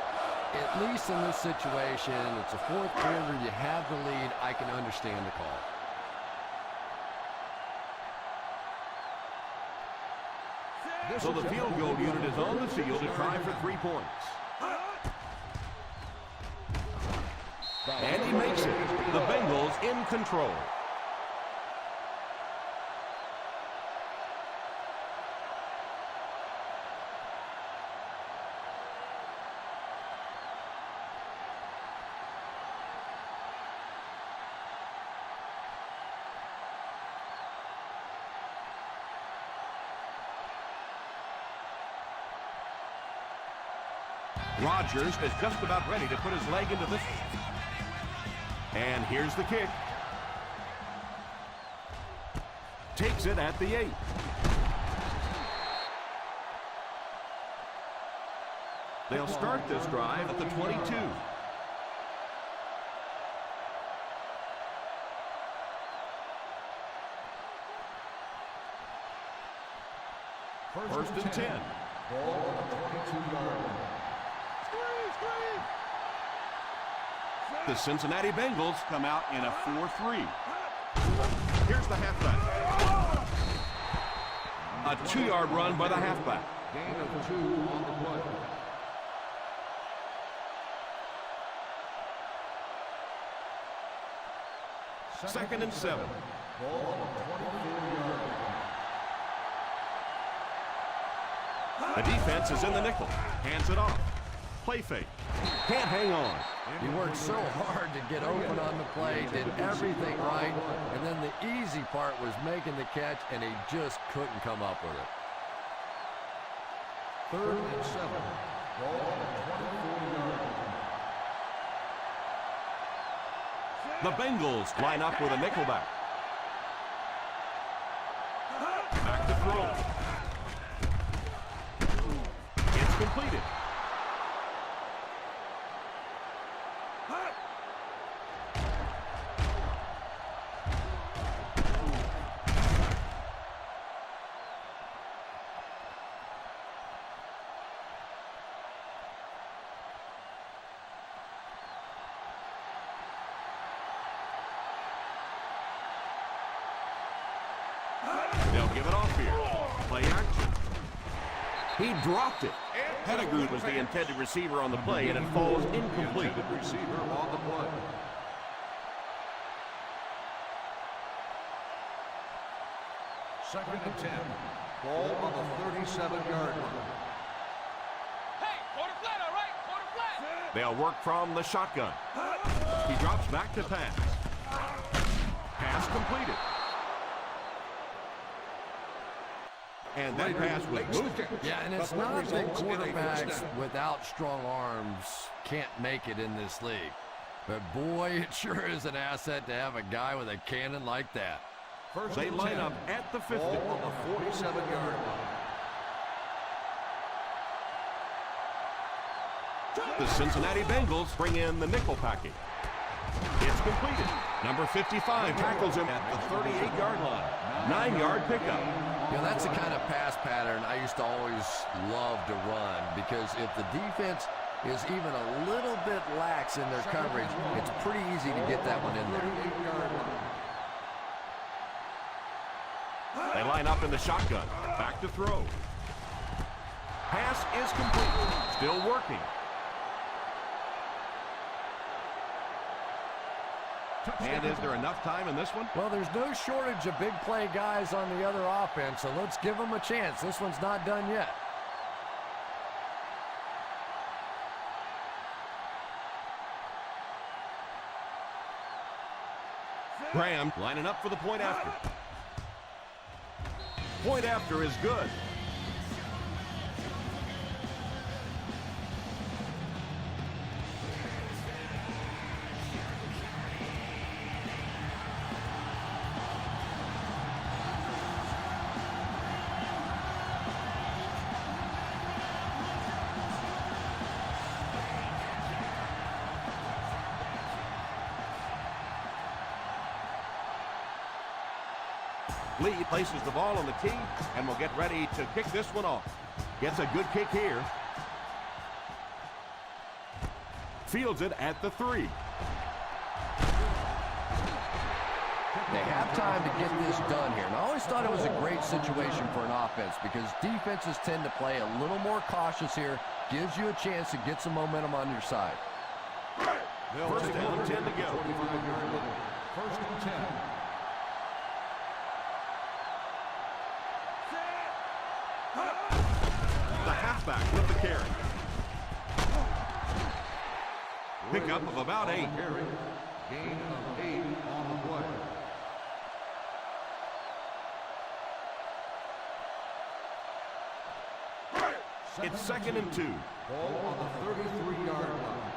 at least in this situation, it's a fourth quarter, you have the lead, I can understand the call. So the field goal unit is on the field to try for 3 points. And he makes it. The Bengals in control. Rodgers is just about ready to put his leg into this. And here's the kick. Takes it at the 8. They'll start this drive at the 22. First and 10. Ball on the 22-yard line. The Cincinnati Bengals come out in a 4-3. Here's the halfback. A 2-yard run by the halfback. Gain of 2 on the play. Second and 7. Ball on the 24-yard line. The defense is in the nickel. Hands it off. Play fake. Can't hang on. He worked so hard to get open on the play, did everything right, and then the easy part was making the catch, and he just couldn't come up with it. Third and 7. Ball on the 24-yard line. The Bengals line up with a nickelback. Back to throw. It's completed. They'll give it off here. Play action. He dropped it. Pettigrew was the intended receiver on the play, and it falls incomplete. Receiver on the play. Second and 10. Ball on the 37-yard line. Hey, quarter flat, all right? Quarter flat. They'll work from the shotgun. He drops back to pass. Pass completed. And that pass was moved. Yeah, and it's not that quarterbacks without strong arms can't make it in this league. But boy, it sure is an asset to have a guy with a cannon like that. They line up at the 50. Ball on the 47-yard line. The Cincinnati Bengals bring in the nickel package. It's completed. Number 55 tackles him at the 38-yard line. 9-yard pickup. You know, that's the kind of pass pattern I used to always love to run, because if the defense is even a little bit lax in their coverage, it's pretty easy to get that one in there. They line up in the shotgun. Back to throw. Pass is complete. Still working. And is there enough time in this one? Well, there's no shortage of big play guys on the other offense, so let's give them a chance. This one's not done yet. Graham lining up for the point after. Point after is good. Lee places the ball on the tee and will get ready to kick this one off. Gets a good kick here. Fields it at the 3. They have time to get this done here. And I always thought it was a great situation for an offense because defenses tend to play a little more cautious here. Gives you a chance to get some momentum on your side. First down, 10 to go. First and 10. The halfback with the carry. Pickup of about 8. Gain of 8 on the play. It's 2nd and 2. Ball on the 33-yard line.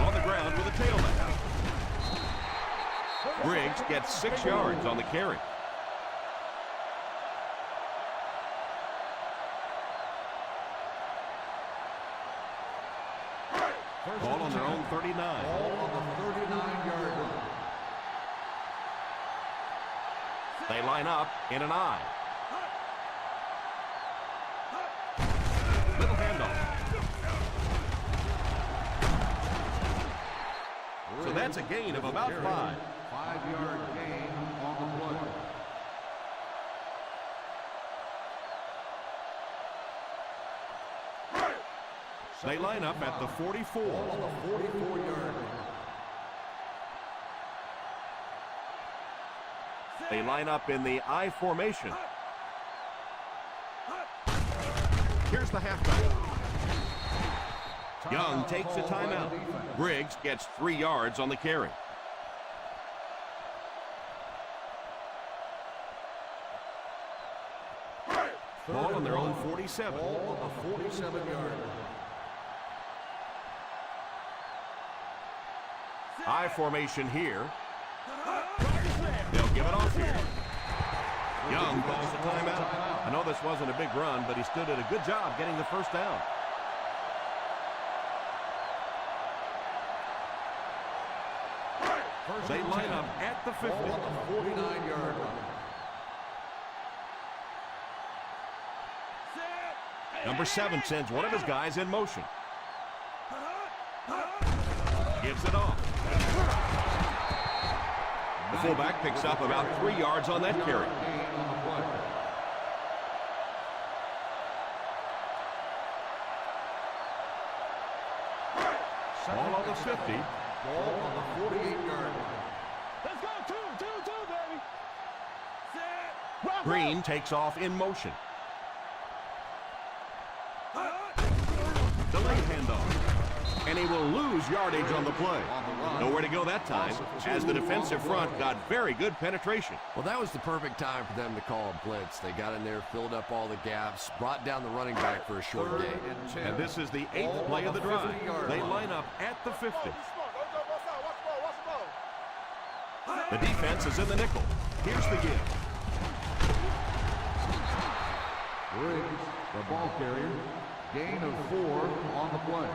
On the ground with a tailback. Briggs gets 6 yards on the carry. Ball on their own 39. Ball on the 39-yard line. They line up in an I. Little handoff. So that's a gain of about 5. 5-yard gain on the play. They line up at the 44. Ball on the 44-yard line. They line up in the I formation. Here's the halfback. Young takes a timeout. Briggs gets 3 yards on the carry. Ball on their own 47. Ball on the 47-yard line. I formation here. They'll give it off here. Young calls the timeout. I know this wasn't a big run, but he stood at a good job getting the first down. They line up at the 50. Ball on the 49-yard line. Number 7 sends one of his guys in motion. Gives it off. The fullback picks up about 3 yards on that carry. Ball on the 50. Ball on the 48-yard line. Let's go, two, baby. Green takes off in motion. Delayed handoff. And he will lose yardage on the play. Nowhere to go that time, as the defensive front got very good penetration. Well, that was the perfect time for them to call a blitz. They got in there, filled up all the gaps, brought down the running back for a short gain. And this is the 8th play of the drive. They line up at the 50. The defense is in the nickel. Here's the give. Briggs, the ball carrier. Gain of 4 on the play.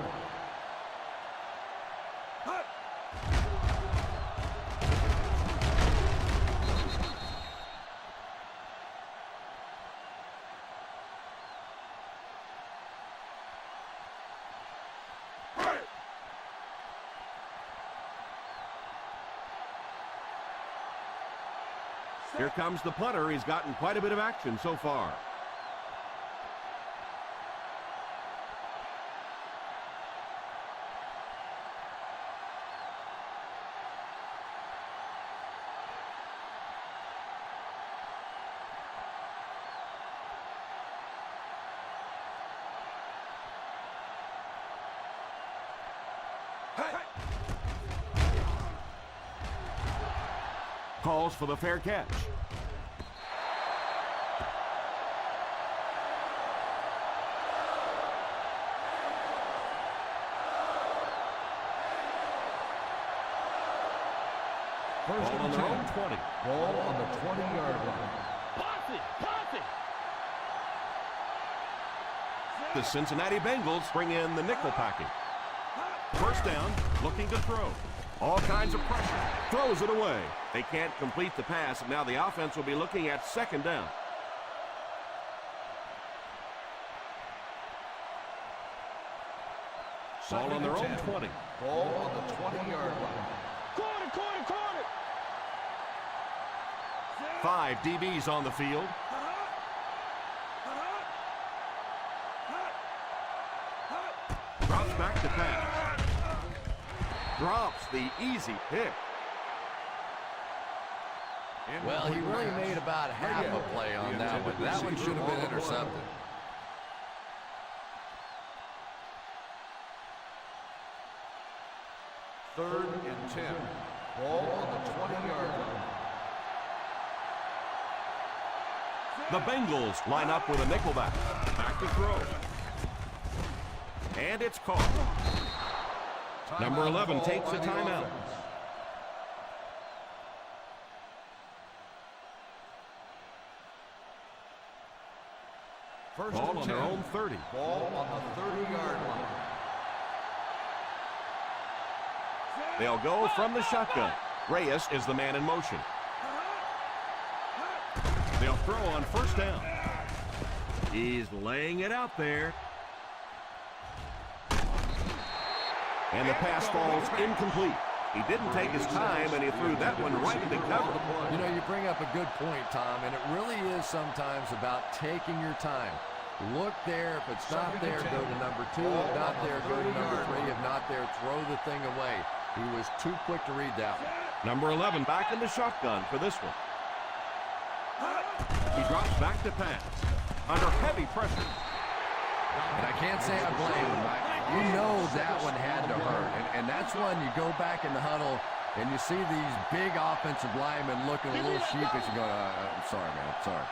Here comes the punter. He's gotten quite a bit of action so far. Calls for the fair catch. First Ball on their own 20. Ball on the 20-yard line. Posse. The Cincinnati Bengals bring in the nickel package. First down, looking to throw. All kinds of pressure. Throws it away. They can't complete the pass, and now the offense will be looking at second down. Ball on their own 20. Ball on the 20-yard line. Corner, corner, corner. 5 DBs on the field. Drops back to pass. Drops the easy pick. Well, he really made about half a play on that one. That one should have been intercepted. Third and 10. Ball on the 20-yard line. The Bengals line up with a nickelback. Back to throw. And it's caught. Number 11 takes a timeout. First Ball and on 10. their own 30. Ball on the 30-yard line. They'll go from the shotgun. Reyes is the man in motion. They'll throw on first down. He's laying it out there. And the pass falls incomplete. He didn't take his time, and he threw that one right into cover. You know, you bring up a good point, Tom, and it really is sometimes about taking your time. Look there. If it's not there, go to number 2. If not there, go to number 3. If not there, throw the thing away. He was too quick to read that one. Number 11 back in the shotgun for this one. He drops back to pass under heavy pressure. And I can't say I blame him. You know that one had to hurt. And that's one you go back in the huddle and you see these big offensive linemen looking a little sheepish and going, I'm sorry, man, I'm sorry.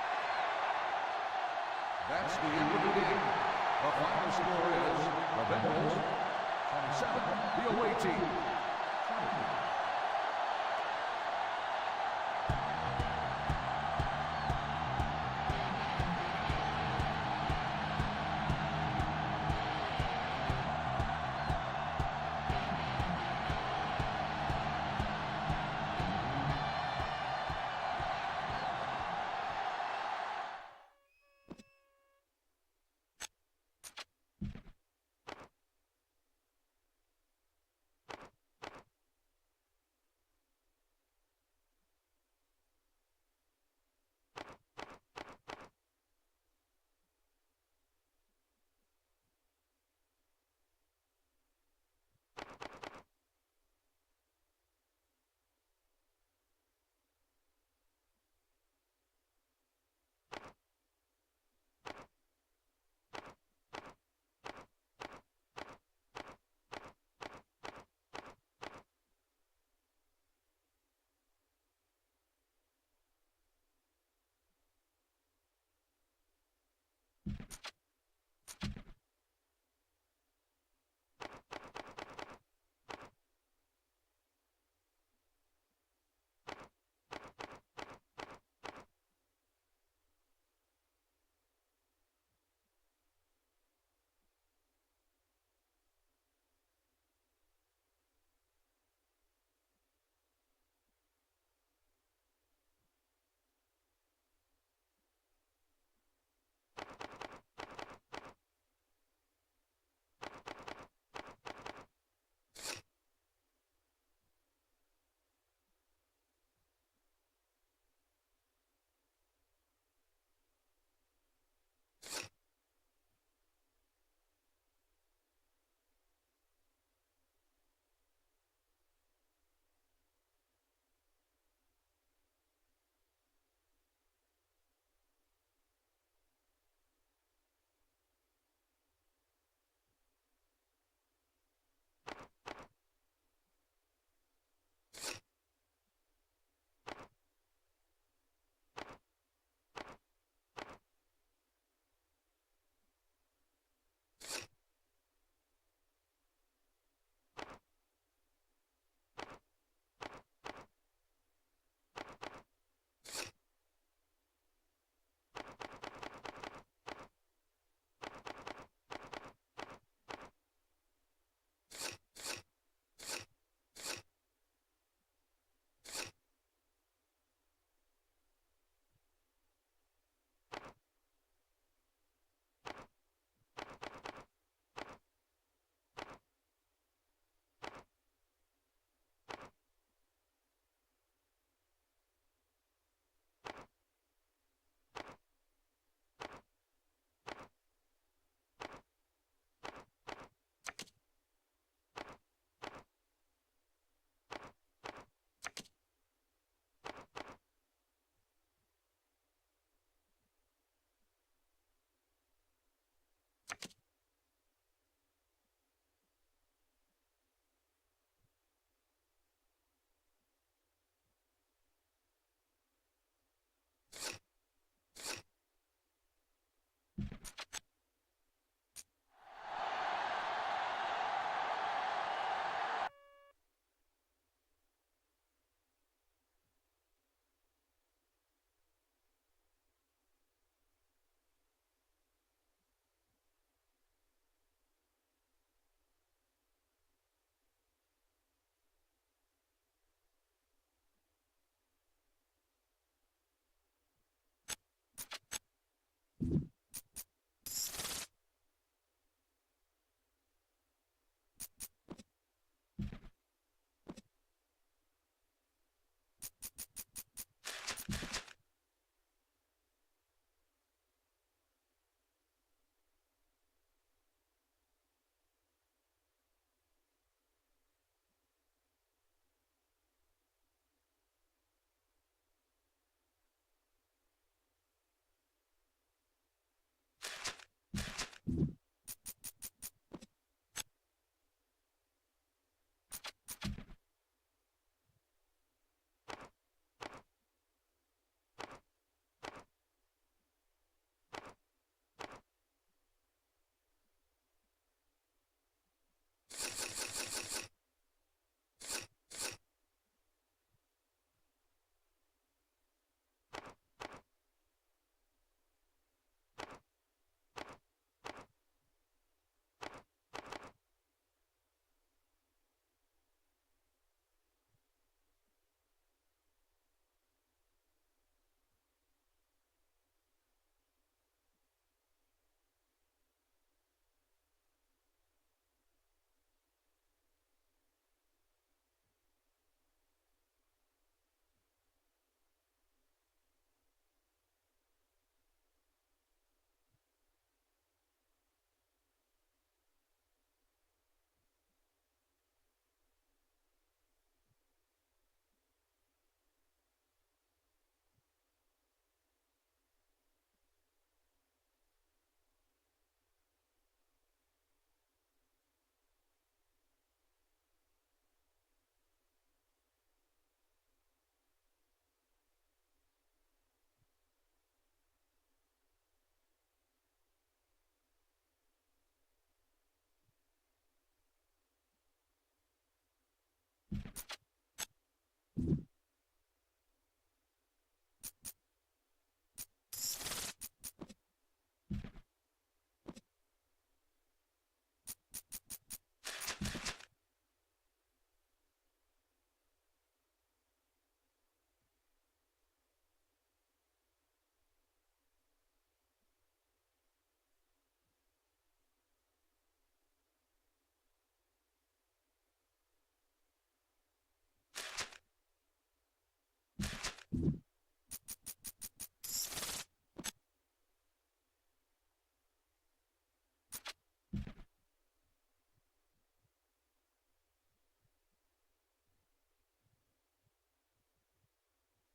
That's the end of the game. The final score is the Bengals 27, the away team